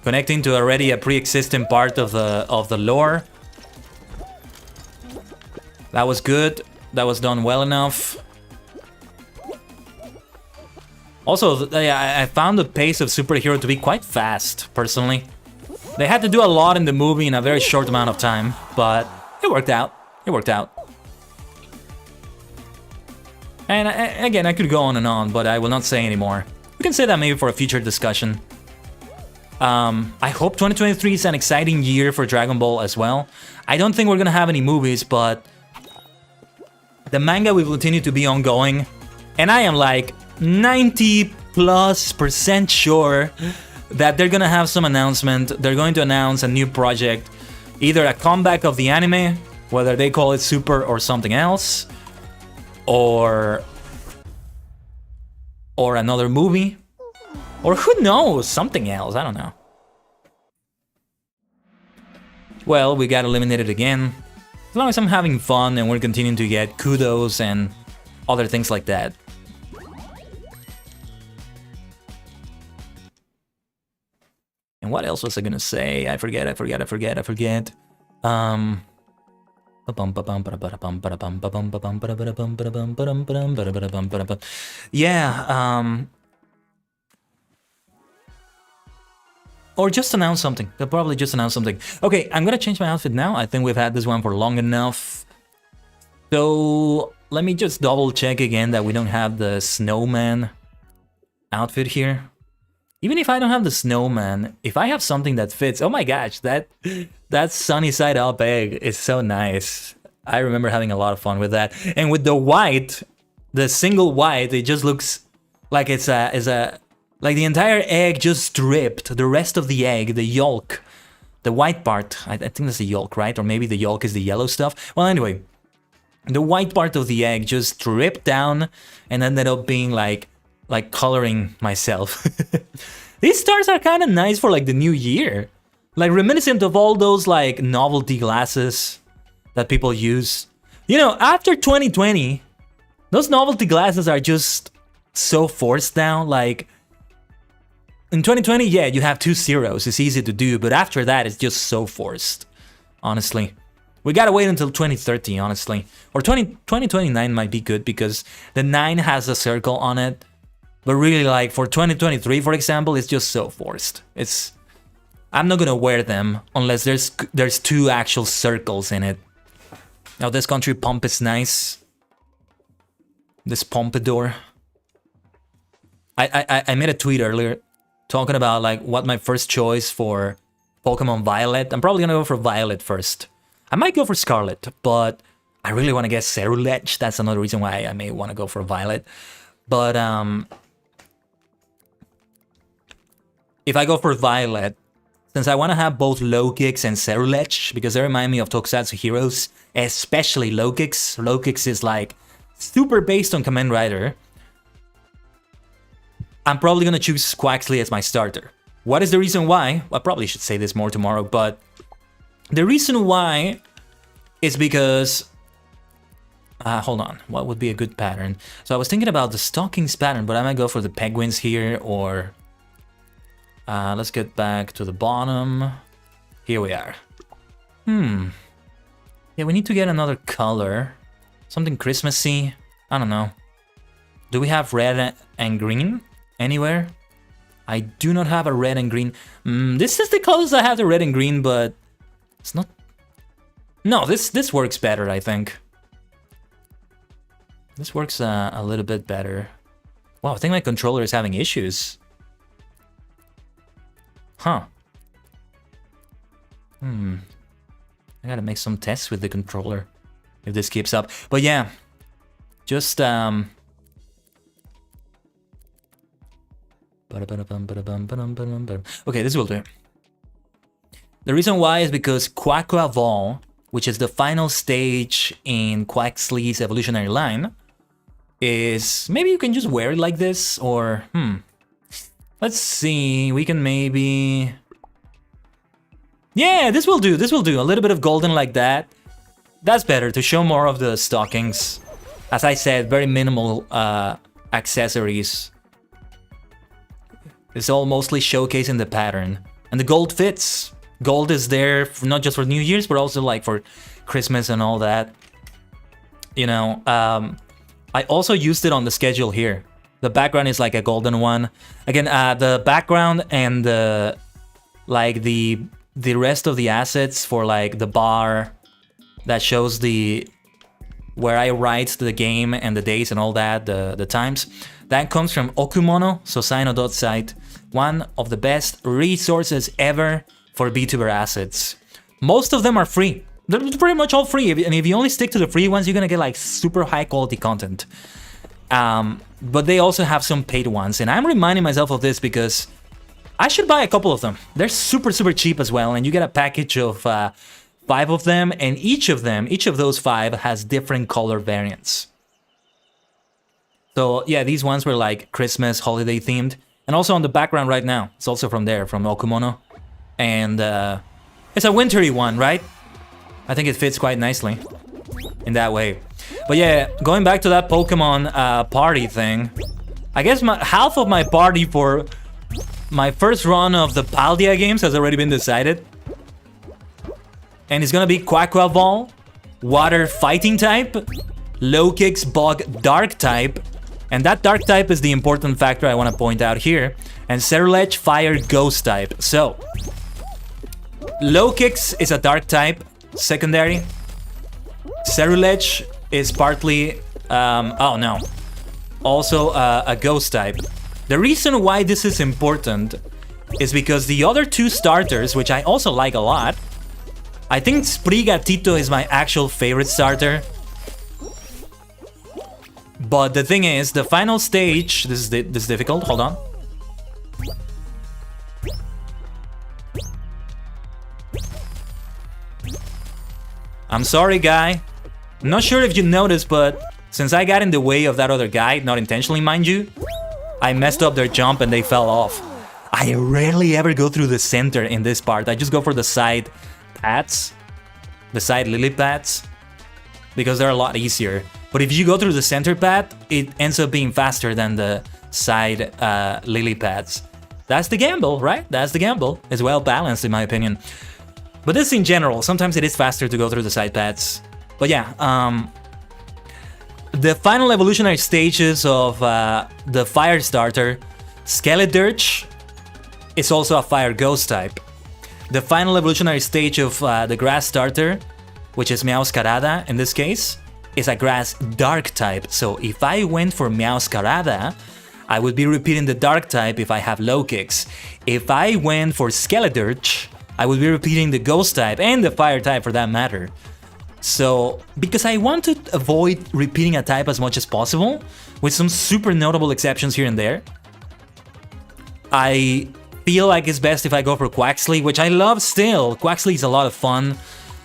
connecting to already a pre-existing part of the lore. That was good. That was done well enough. Also, I found the pace of superhero to be quite fast, personally. They had to do a lot in the movie in a very short amount of time, but it worked out. It worked out. And again, I could go on and on, but I will not say anymore. We can say that maybe for a future discussion. I hope 2023 is an exciting year for Dragon Ball as well. I don't think we're gonna have any movies, but the manga will continue to be ongoing. And I am like 90+% sure that they're gonna have some announcement. They're going to announce a new project, either a comeback of the anime, whether they call it Super or something else, or another movie, or who knows, something else, I don't know. Well, we got eliminated again. As long as I'm having fun and we're continuing to get kudos and other things like that. And what else was I gonna say? I forget. Yeah, or just announce something. They'll probably just announce something. Okay, I'm gonna change my outfit now. I think we've had this one for long enough. So let me just double check again that we don't have the snowman outfit here. Even if I don't have the snowman, if I have something that fits, oh my gosh, that sunny side up egg is so nice. I remember having a lot of fun with that. And with the white, the single white, it just looks like it's like the entire egg just stripped. The rest of the egg, the yolk, the white part, I think that's the yolk, right? Or maybe the yolk is the yellow stuff. Well, anyway, the white part of the egg just stripped down and ended up being like coloring myself. These stars are kind of nice for like the new year. Like reminiscent of all those like novelty glasses that people use. You know, after 2020, those novelty glasses are just so forced now. Like in 2020, yeah, you have 2 zeros. It's easy to do, but after that, it's just so forced. Honestly. We gotta wait until 2030, honestly. Or 2029 might be good because the 9 has a circle on it. But really, like, for 2023, for example, it's just so forced. I'm not gonna wear them unless there's 2 actual circles in it. Now, this country pump is nice. This pompadour. I made a tweet earlier talking about, like, what my first choice for Pokemon Violet. I'm probably gonna go for Violet first. I might go for Scarlet, but I really want to get Ceruledge. That's another reason why I may want to go for Violet. But, if I go for Violet, since I want to have both Logix and Ceruledge, because they remind me of Tokusatsu heroes, especially Logix. Logix is like super based on Kamen Rider. I'm probably going to choose Quaxley as my starter. What is the reason why? Well, I probably should say this more tomorrow, but the reason why is because... hold on, what would be a good pattern? So I was thinking about the Stockings pattern, but I might go for the Penguins here, or... let's get back to the bottom. Here we are. Yeah, we need to get another color. Something Christmassy. I don't know. Do we have red and green anywhere? I do not have a red and green. This is the colors I have, the red and green, but it's not... No, this works better, I think. This works a little bit better. Wow, I think my controller is having issues. Huh. I gotta make some tests with the controller if this keeps up. But yeah, just okay, this will do. The reason why is because Quackua Vol, which is the final stage in Quaxley's evolutionary line, is... Maybe you can just wear it like this, or... Let's see, we can maybe... Yeah, this will do, this will do. A little bit of golden like that. That's better, to show more of the stockings. As I said, very minimal accessories. It's all mostly showcasing the pattern. And the gold fits. Gold is there not just for New Year's, but also like for Christmas and all that. you know, I also used it on the schedule here. The background is like a golden one. Again, the background and the like the rest of the assets for like the bar that shows the where I write the game and the days and all that, the times. That comes from Okumono, so Sino.site, one of the best resources ever for VTuber assets. Most of them are free. They're pretty much all free, and if you only stick to the free ones, you're gonna get like super high quality content. But they also have some paid ones, and I'm reminding myself of this because I should buy a couple of them. They're super cheap as well, and you get a package of 5 of them, and each of those 5 has different color variants. So yeah, these ones were like Christmas, holiday themed, and also on the background right now, it's also from there, from Okumono, and it's a wintry one, right? I think it fits quite nicely in that way. But yeah, going back to that Pokemon party thing, I guess half of my party for my first run of the Paldea games has already been decided. And it's gonna be Quaquaval, Water Fighting type, Low Kicks Bug Dark type, and that Dark type is the important factor I want to point out here, and Cerulege Fire Ghost type. So, Low Kicks is a Dark type, secondary. Cerulege is partly, also a Ghost type. The reason why this is important is because the other 2 starters, which I also like a lot, I think Sprigatito is my actual favorite starter. But the thing is, the final stage, this is difficult, hold on. I'm sorry, guy. I'm not sure if you noticed, but since I got in the way of that other guy, not intentionally, mind you, I messed up their jump and they fell off. I rarely ever go through the center in this part. I just go for the side paths, the side lily paths, because they're a lot easier. But if you go through the center path, it ends up being faster than the side lily paths. That's the gamble, right? That's the gamble. It's well balanced in my opinion. But this in general, sometimes it is faster to go through the side paths. But yeah, the final evolutionary stages of the fire starter, Skeledirge, is also a fire ghost type. The final evolutionary stage of the grass starter, which is Meowscarada in this case, is a grass dark type. So if I went for Meowscarada, I would be repeating the dark type if I have low kicks. If I went for Skeledirge, I would be repeating the ghost type and the fire type for that matter. So, because I want to avoid repeating a type as much as possible, with some super notable exceptions here and there, I feel like it's best if I go for Quaxly, which I love still. Quaxly is a lot of fun.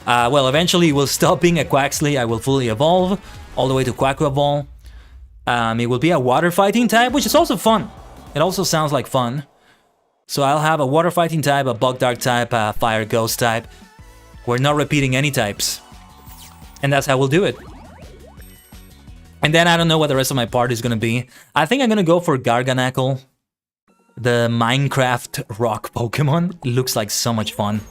Well, eventually it will stop being a Quaxly, I will fully evolve, all the way to Quaquaval. It will be a water fighting type, which is also fun. It also sounds like fun. So I'll have a water fighting type, a bug dark type, a fire ghost type. We're not repeating any types. And that's how we'll do it. And then I don't know what the rest of my party is gonna be. I think I'm gonna go for Garganackle, the Minecraft rock Pokemon. It looks like so much fun.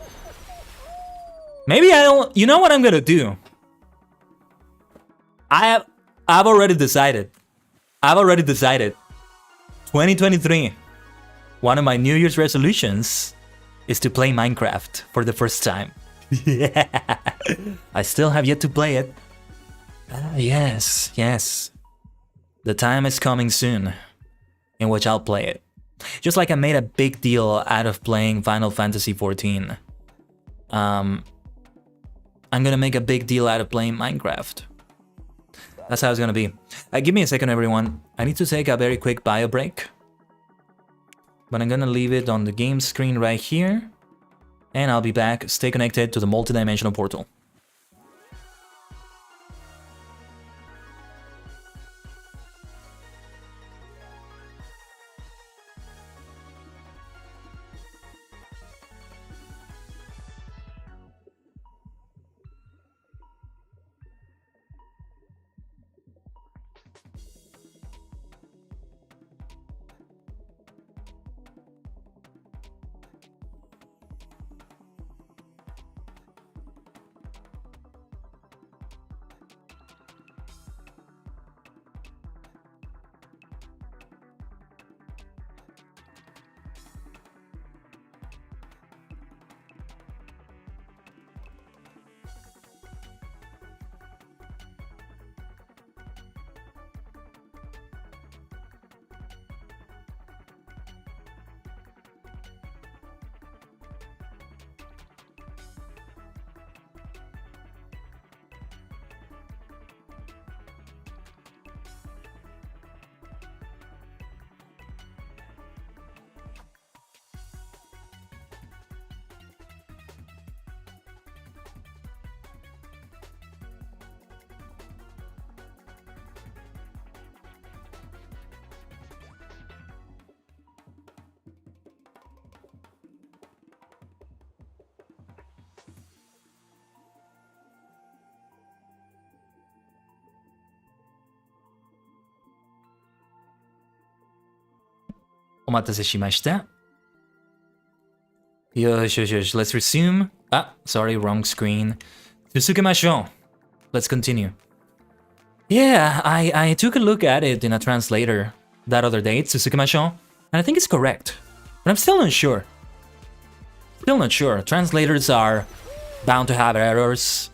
Maybe I'll... You know what I'm gonna do? I've already decided. 2023. One of my New Year's resolutions is to play Minecraft for the first time. Yeah. I still have yet to play it. Yes. The time is coming soon in which I'll play it. Just like I made a big deal out of playing Final Fantasy XIV. I'm gonna make a big deal out of playing Minecraft. That's how it's gonna be. Give me a second, everyone. I need to take a very quick bio break. But I'm gonna leave it on the game screen right here. And I'll be back. Stay connected to the multidimensional portal. Omatase shimashita. Yosh. Let's resume. Ah, sorry, wrong screen. Tsuzukemashou. Let's continue. Yeah, I took a look at it in a translator that other day, Tsuzukemashou, and I think it's correct. But I'm still not sure. Translators are bound to have errors.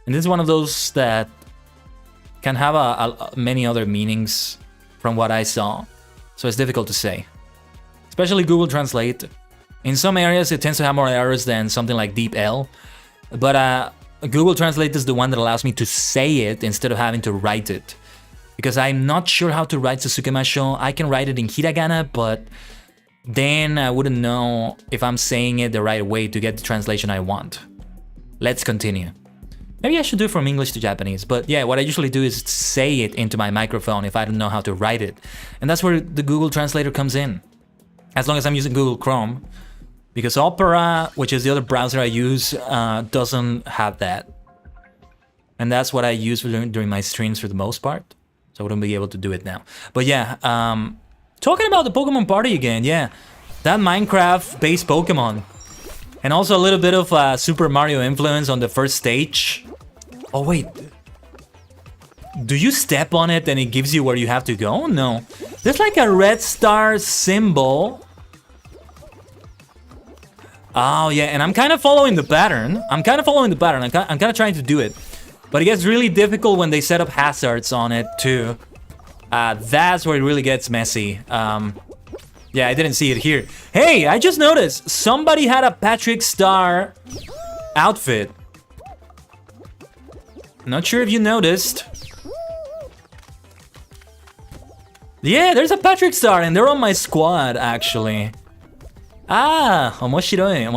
And this is one of those that can have many other meanings from what I saw. So it's difficult to say. Especially Google Translate. In some areas, it tends to have more errors than something like DeepL. But Google Translate is the one that allows me to say it instead of having to write it. Because I'm not sure how to write Tsuzukemashou. I can write it in hiragana, but then I wouldn't know if I'm saying it the right way to get the translation I want. Let's continue. Maybe I should do it from English to Japanese, but yeah, what I usually do is say it into my microphone if I don't know how to write it. And that's where the Google Translator comes in. As long as I'm using Google Chrome, because Opera, which is the other browser I use, doesn't have that. And that's what I use during my streams for the most part. So I wouldn't be able to do it now. But yeah, talking about the Pokemon Party again, yeah. That Minecraft-based Pokemon. And also a little bit of Super Mario influence on the first stage. Oh wait. Do you step on it and it gives you where you have to go? No. There's like a red star symbol. Oh yeah, and I'm kind of following the pattern. I'm kind of trying to do it. But it gets really difficult when they set up hazards on it too. That's where it really gets messy. Yeah, I didn't see it here. Hey, I just noticed somebody had a Patrick Star outfit. Not sure if you noticed. Yeah, there's a Patrick Star and they're on my squad actually. Ah, omoshiroi.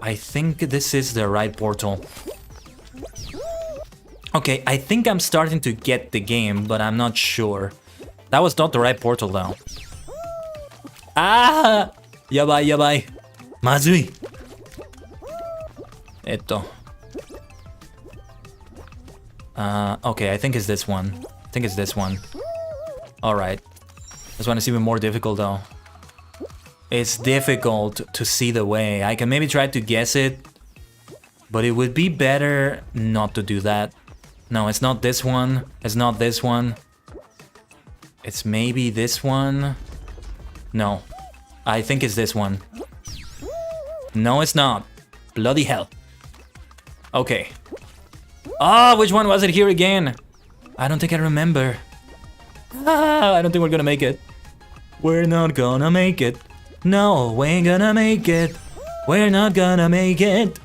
I think this is the right portal. Okay, I think I'm starting to get the game, but I'm not sure. That was not the right portal though. Ah! Yabai. Mazui. Okay, I think it's this one. Alright. This one is even more difficult though. It's difficult to see the way. I can maybe try to guess it, but it would be better not to do that. No, it's not this one. It's not this one. It's maybe this one. No, I think it's this one. No, it's not. Bloody hell. Okay. Ah, which one was it here again? I don't think I remember. Ah, I don't think we're gonna make it. We're not gonna make it. No, we ain't gonna make it. We're not gonna make it.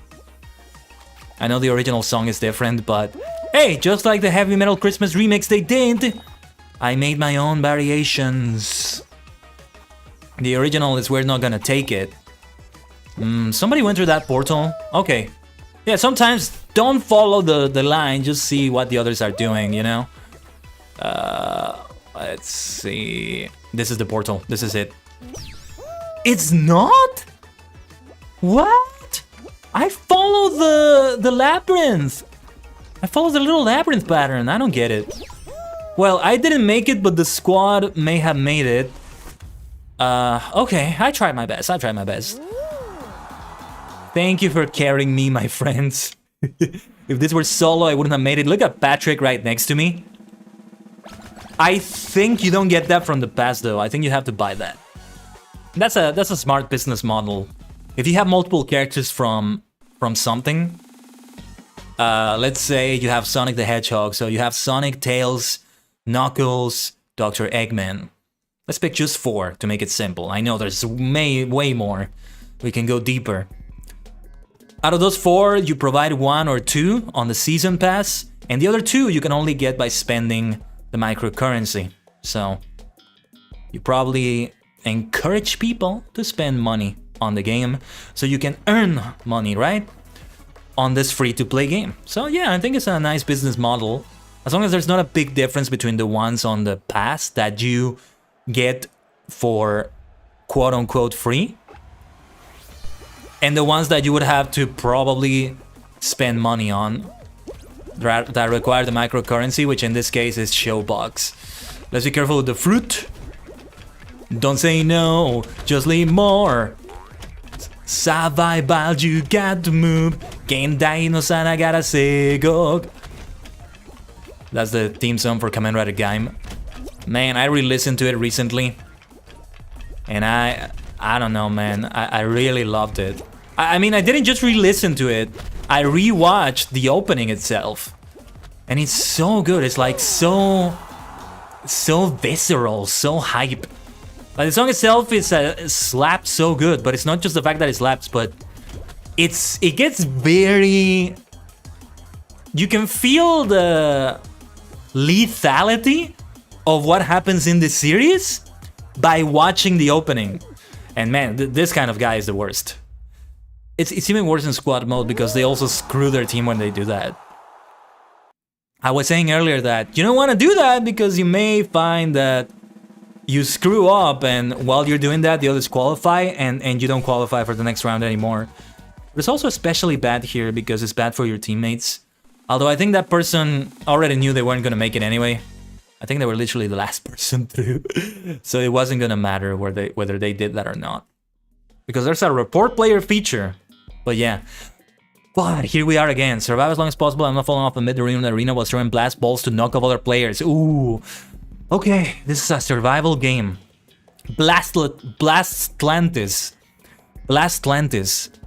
I know the original song is different, but hey, just like the heavy metal Christmas remix they did, I made my own variations. The original is We're Not Gonna Take It. Somebody went through that portal. Okay. Yeah, sometimes don't follow the line, just see what the others are doing, you know? Let's see. This is the portal. This is it. It's not? What? I follow the labyrinth. I follow the little labyrinth pattern. I don't get it. Well, I didn't make it, but the squad may have made it. Okay, I tried my best. Thank you for carrying me, my friends. If this were solo, I wouldn't have made it. Look at Patrick right next to me. I think you don't get that from the past, though. I think you have to buy that. That's a smart business model. If you have multiple characters from something, let's say you have Sonic the Hedgehog, so you have Sonic, Tails, Knuckles, Dr. Eggman. Let's pick just 4 to make it simple. I know there's way more. We can go deeper. Out of those 4, you provide 1 or 2 on the season pass, and the other 2 you can only get by spending the microcurrency. So you probably encourage people to spend money on the game so you can earn money, right? On this free-to-play game. So yeah, I think it's a nice business model. As long as there's not a big difference between the ones on the pass that you get for quote-unquote free and the ones that you would have to probably spend money on that require the microcurrency, which in this case is Showbox. Let's be careful with the fruit. Don't say no, just leave more. Survival, you got to move. Gendai no sana gotta say go. That's the theme song for Kamen Rider Gaim. Man, I re-listened to it recently. And I don't know, man. I really loved it. I mean, I didn't just re-listen to it. I re-watched the opening itself. And it's so good. It's like so visceral, so hype. Like the song itself is slaps so good, but it's not just the fact that it slaps, but it gets very. You can feel the lethality of what happens in the series by watching the opening. And man, this kind of guy is the worst. It's even worse in squad mode because they also screw their team when they do that. I was saying earlier that you don't want to do that because you may find that you screw up and while you're doing that, the others qualify and you don't qualify for the next round anymore. But it's also especially bad here because it's bad for your teammates. Although I think that person already knew they weren't going to make it anyway. I think they were literally the last person through. So it wasn't going to matter whether they did that or not. Because there's a report player feature. But yeah. But here we are again. Survive as long as possible. I'm not falling off the mid-arena while throwing blast balls to knock off other players. Ooh. Okay, this is a survival game. Blastlantis.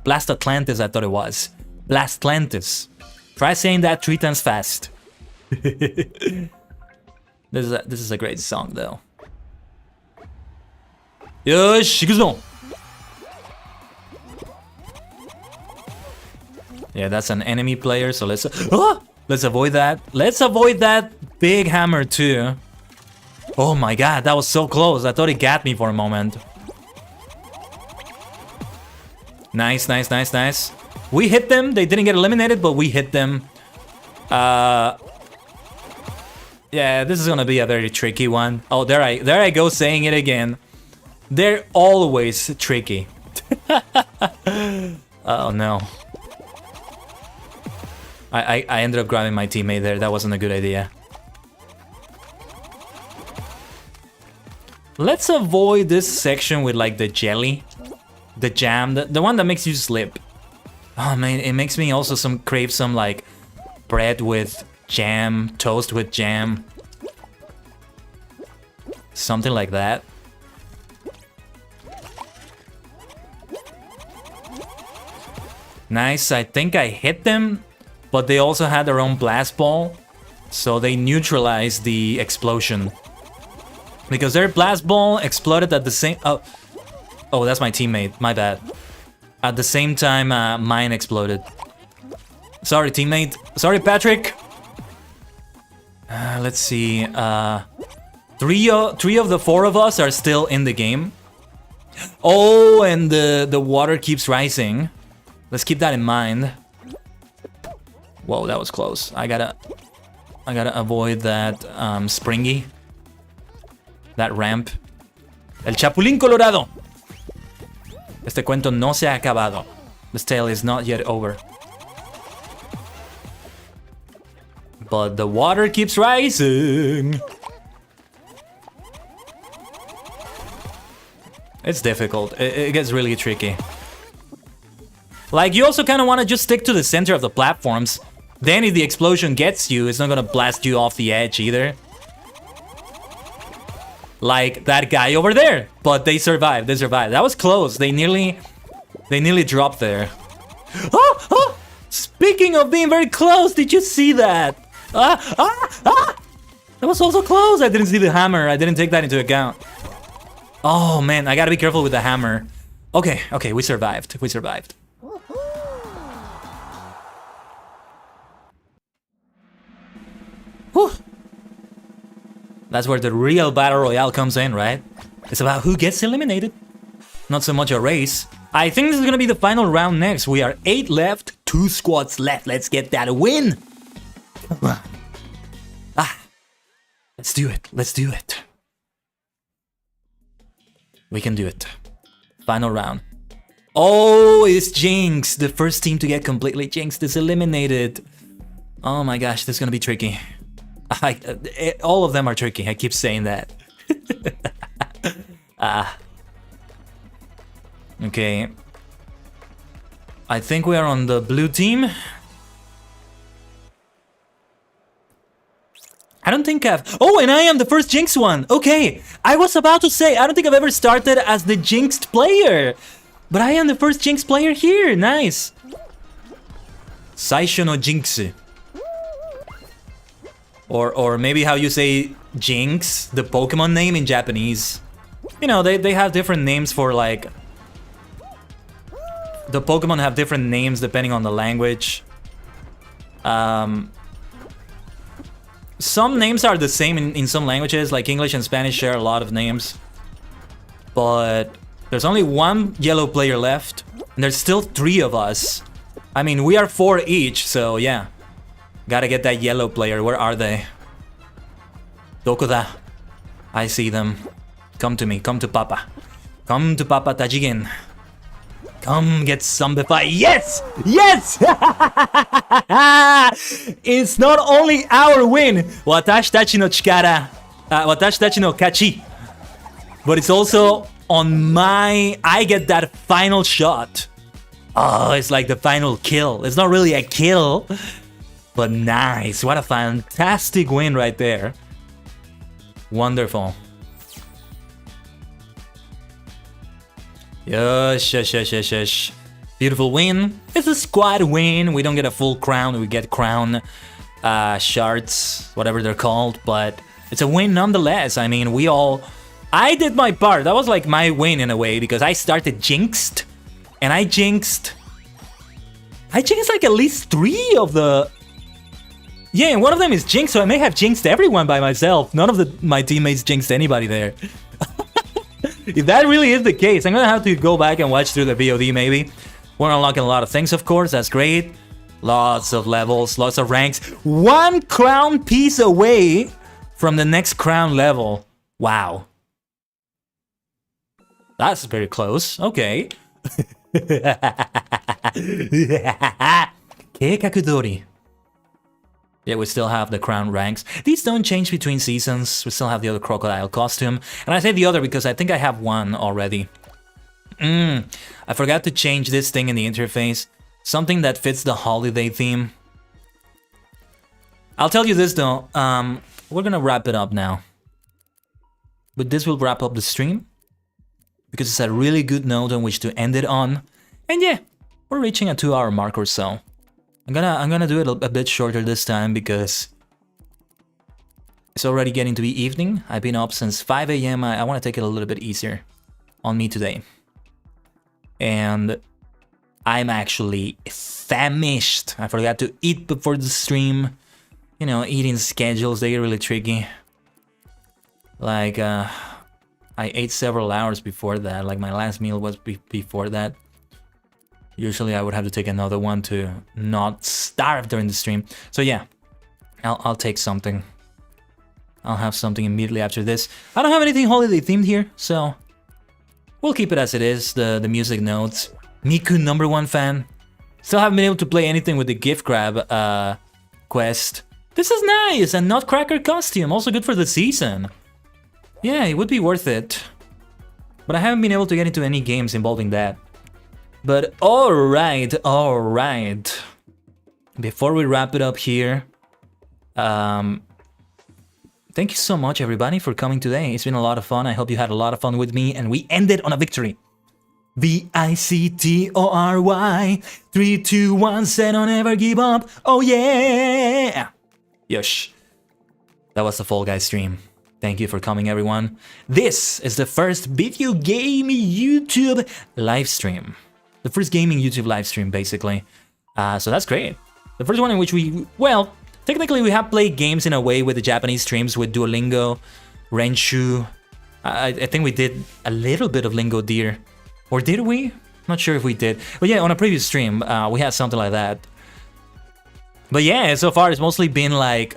Blastatlantis, I thought it was. Blastlantis. Try saying that 3 times fast. This is a great song, though. Yosh, yeah, that's an enemy player, so let's avoid that. Let's avoid that big hammer too. Oh my god, that was so close. I thought it got me for a moment. Nice. We hit them. They didn't get eliminated, but we hit them. Yeah, this is gonna be a very tricky one. Oh, there I go saying it again. They're always tricky. Oh no. I ended up grabbing my teammate there. That wasn't a good idea. Let's avoid this section with like the jelly, the jam, the one that makes you slip. Oh man, it makes me also crave some like bread with jam, toast with jam. Something like that. Nice, I think I hit them, but they also had their own blast ball, so they neutralized the explosion. Because their blast ball exploded at the same... Oh, that's my teammate, my bad. At the same time, mine exploded. Sorry, teammate. Sorry, Patrick. Let's see. Three of the 4 of us are still in the game. Oh, and the water keeps rising. Let's keep that in mind. Whoa, that was close. I gotta avoid that springy. That ramp. El Chapulín Colorado. Este cuento no se ha acabado. This tale is not yet over. But the water keeps rising. It's difficult. It gets really tricky. Like, you also kind of want to just stick to the center of the platforms. Then if the explosion gets you, it's not going to blast you off the edge either. Like that guy over there. But they survived. That was close. They nearly dropped there. Oh! Speaking of being very close, did you see that? That was also close. I didn't see the hammer. I didn't take that into account. Oh man, I gotta be careful with the hammer. Okay, we survived. Whew. That's where the real battle royale comes in, right? It's about who gets eliminated. Not so much a race. I think this is gonna be the final round next. We are 8 left, 2 squads left. Let's get that win. Let's do it. We can do it. Final round. Oh, it's Jinx. The first team to get completely jinxed is eliminated. Oh my gosh, this is gonna be tricky. All of them are tricky. I keep saying that. Okay. I think we are on the blue team. I don't think I've... Oh, and I am the first Jinx one. Okay. I was about to say, I don't think I've ever started as the Jinxed player. But I am the first Jinx player here. Nice. Saisho no Jinx. Or maybe how you say Jinx, the Pokemon name in Japanese. You know, they have different names for like... The Pokemon have different names depending on the language. Some names are the same in some languages, like English and Spanish share a lot of names. But there's only one yellow player left, and there's still 3 of us. I mean, we are 4 each, so yeah. Gotta get that yellow player. Where are they? Doko da? I see them. Come to me, come to Papa. Come to Papa Tajigen. Come get zombified. Yes! Yes! It's not only our win. Watashi tachi no chikara. Watashi tachi no kachi. But it's also on my... I get that final shot. Oh, it's like the final kill. It's not really a kill. But nice. What a fantastic win right there. Wonderful. Yes. Beautiful win. It's a squad win. We don't get a full crown. We get crown shards, whatever they're called. But it's a win nonetheless. I mean, we all... I did my part. That was like my win in a way because I started Jinxed. And I jinxed like at least 3 of the... Yeah, and one of them is Jinx, so I may have jinxed everyone by myself. None of my teammates jinxed anybody there. If that really is the case, I'm gonna have to go back and watch through the VOD maybe. We're unlocking a lot of things, of course, that's great. Lots of levels, lots of ranks. 1 crown piece away from the next crown level. Wow. That's very close, okay. Keikakudori. Yeah, we still have the crown ranks. These don't change between seasons. We still have the other crocodile costume. And I say the other because I think I have one already. I forgot to change this thing in the interface. Something that fits the holiday theme. I'll tell you this though. We're gonna wrap it up now. But this will wrap up the stream. Because it's a really good note on which to end it on. And yeah, we're reaching a 2-hour mark or so. I'm gonna do it a bit shorter this time because it's already getting to be evening. I've been up since 5 AM. I want to take it a little bit easier on me today. And I'm actually famished. I forgot to eat before the stream. You know, eating schedules, they get really tricky. Like, I ate several hours before that. Like, my last meal was before that. Usually I would have to take another one to not starve during the stream. So yeah, I'll take something. I'll have something immediately after this. I don't have anything holiday themed here, so we'll keep it as it is, the music notes. Miku #1 fan. Still haven't been able to play anything with the gift grab quest. This is nice, a Nutcracker costume, also good for the season. Yeah, it would be worth it. But I haven't been able to get into any games involving that. But alright. Before we wrap it up here, thank you so much everybody for coming today. It's been a lot of fun. I hope you had a lot of fun with me and we ended on a victory. VICTORY 3, 2, 1, say don't ever give up. Oh yeah! Yosh. That was the Fall Guys stream. Thank you for coming everyone. This is the first video game YouTube live stream. The first gaming YouTube live stream, basically. So that's great. The first one in which well, technically we have played games in a way with the Japanese streams with Duolingo, Renshu. I think we did a little bit of Lingo Deer. Or did we? Not sure if we did. But yeah, on a previous stream, we had something like that. But yeah, so far it's mostly been like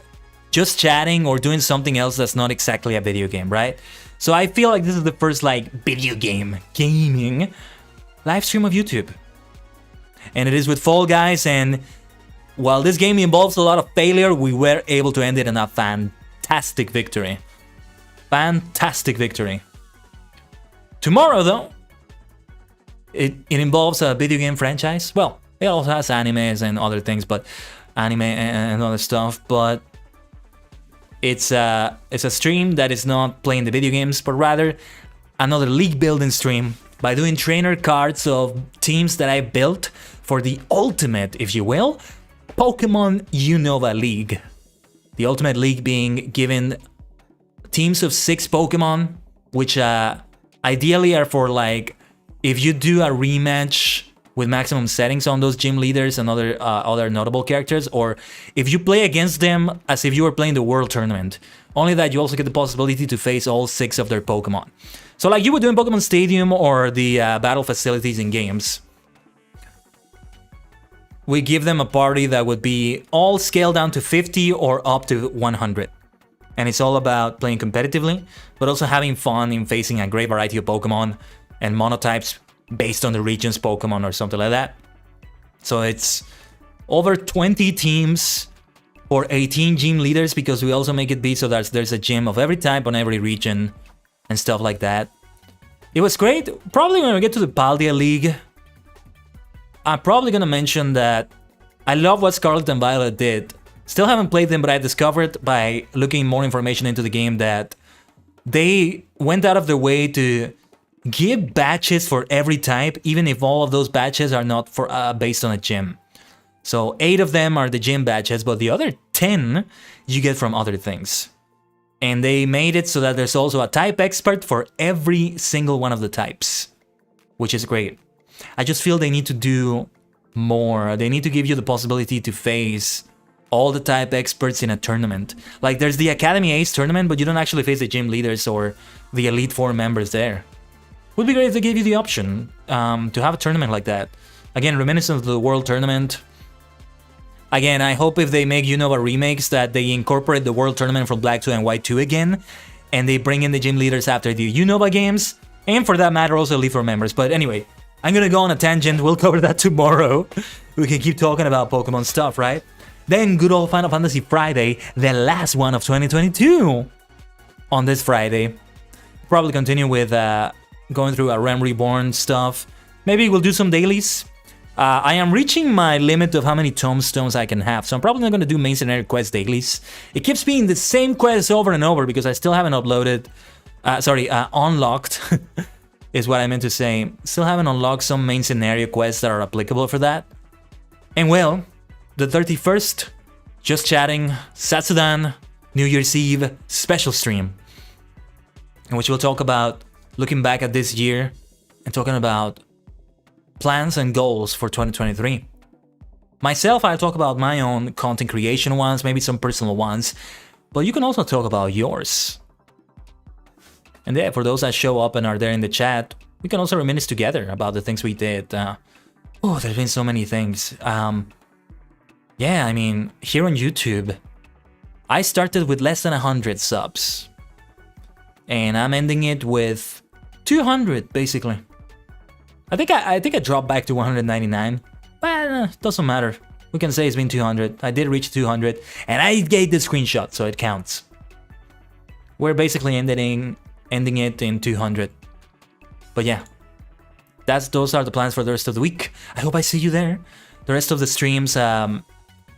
just chatting or doing something else that's not exactly a video game, right? So I feel like this is the first like video gaming live stream of YouTube. And it is with Fall Guys, and while this game involves a lot of failure, we were able to end it in a fantastic victory. Fantastic victory. Tomorrow, though, it involves a video game franchise. Well, it also has animes and other things, but anime and other stuff. But it's a stream that is not playing the video games, but rather another league building stream by doing trainer cards of teams that I built for the ultimate, if you will, Pokemon Unova League. The ultimate league being given teams of 6 Pokemon, which ideally are for like, if you do a rematch with maximum settings on those gym leaders and other notable characters, or if you play against them as if you were playing the World Tournament. Only that you also get the possibility to face all 6 of their Pokemon. So like you would do in Pokemon Stadium or the battle facilities in games. We give them a party that would be all scaled down to 50 or up to 100. And it's all about playing competitively, but also having fun in facing a great variety of Pokemon and monotypes based on the region's Pokemon or something like that. So it's over 20 teams or 18 gym leaders, because we also make it be so that there's a gym of every type on every region and stuff like that. It was great. Probably when we get to the Paldea League, I'm probably gonna mention that I love what Scarlet and Violet did. Still haven't played them, but I discovered by looking more information into the game that they went out of their way to give badges for every type, even if all of those badges are not for based on a gym. So 8 of them are the gym badges, but the other 10 you get from other things. And they made it so that there's also a type expert for every single one of the types, which is great. I just feel they need to do more. They need to give you the possibility to face all the type experts in a tournament. Like there's the Academy Ace tournament, but you don't actually face the gym leaders or the Elite Four members there. Would be great if they gave you the option to have a tournament like that. Again, reminiscent of the World Tournament. Again, I hope if they make Unova remakes that they incorporate the World Tournament from Black 2 and White 2 again, and they bring in the gym leaders after the Unova games, and for that matter also Elite Four members. But anyway, I'm gonna go on a tangent, we'll cover that tomorrow. We can keep talking about Pokemon stuff, right? Then good old Final Fantasy Friday, the last one of 2022. On this Friday, probably continue with going through a Realm Reborn stuff. Maybe we'll do some dailies. I am reaching my limit of how many tombstones I can have, so I'm probably not going to do main scenario quest dailies. It keeps being the same quest over and over because I still haven't uploaded... unlocked is what I meant to say. Still haven't unlocked some main scenario quests that are applicable for that. And well, the 31st, Just Chatting, Satsudan, New Year's Eve special stream, in which we'll talk about looking back at this year and talking about plans and goals for 2023. Myself, I'll talk about my own content creation ones, maybe some personal ones, but you can also talk about yours. And yeah, for those that show up and are there in the chat, we can also reminisce together about the things we did. There's been so many things. Yeah, I mean, here on YouTube, I started with less than 100 subs. And I'm ending it with 200, basically. I think I dropped back to 199, but doesn't matter. We can say it's been 200. I did reach 200, and I gave the screenshot, so it counts. We're basically ending it in 200. But yeah, those are the plans for the rest of the week. I hope I see you there. The rest of the streams,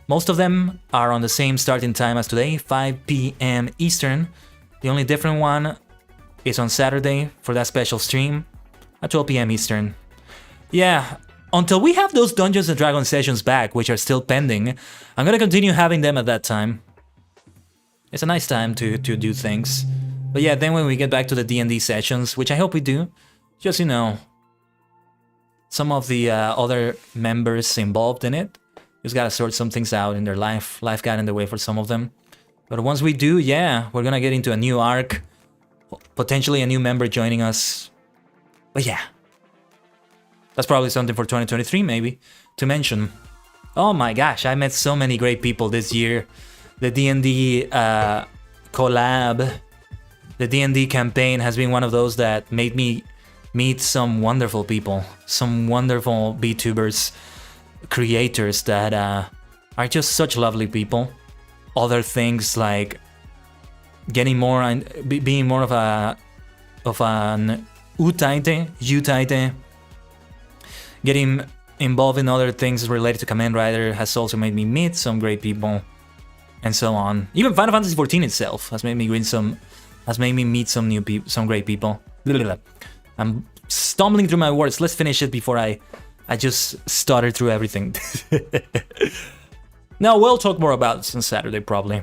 most of them are on the same starting time as today, 5 p.m. Eastern. The only different one is on Saturday for that special stream at 12 p.m. Eastern. Yeah, until we have those Dungeons & Dragons sessions back, which are still pending, I'm gonna continue having them at that time. It's a nice time to do things. But yeah, then when we get back to the D&D sessions, which I hope we do, just, you know, some of the other members involved in it, just gotta sort some things out in their life. Life got in the way for some of them. But once we do, yeah, we're gonna get into a new arc, potentially a new member joining us. But yeah, that's probably something for 2023 maybe to mention. Oh my gosh, I met so many great people this year. The D&D collab, the D&D campaign has been one of those that made me meet some wonderful people, some wonderful VTubers, creators that are just such lovely people. Other things like getting more and being more of an utaite, yutaite. Getting involved in other things related to Kamen Rider has also made me meet some great people, and so on. Even Final Fantasy XIV itself has made me meet some great people. I'm stumbling through my words. Let's finish it before I just stutter through everything. Now we'll talk more about this on Saturday probably.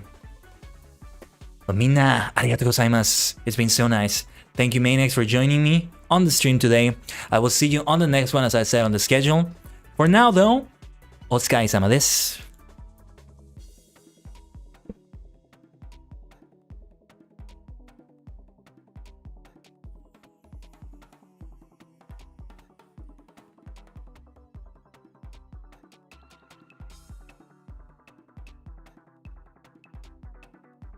But minna, arigatou gozaimasu. It's been so nice. Thank you, Mainex, for joining me on the stream today. I will see you on the next one, as I said on the schedule. For now, though, otsukaresama desu.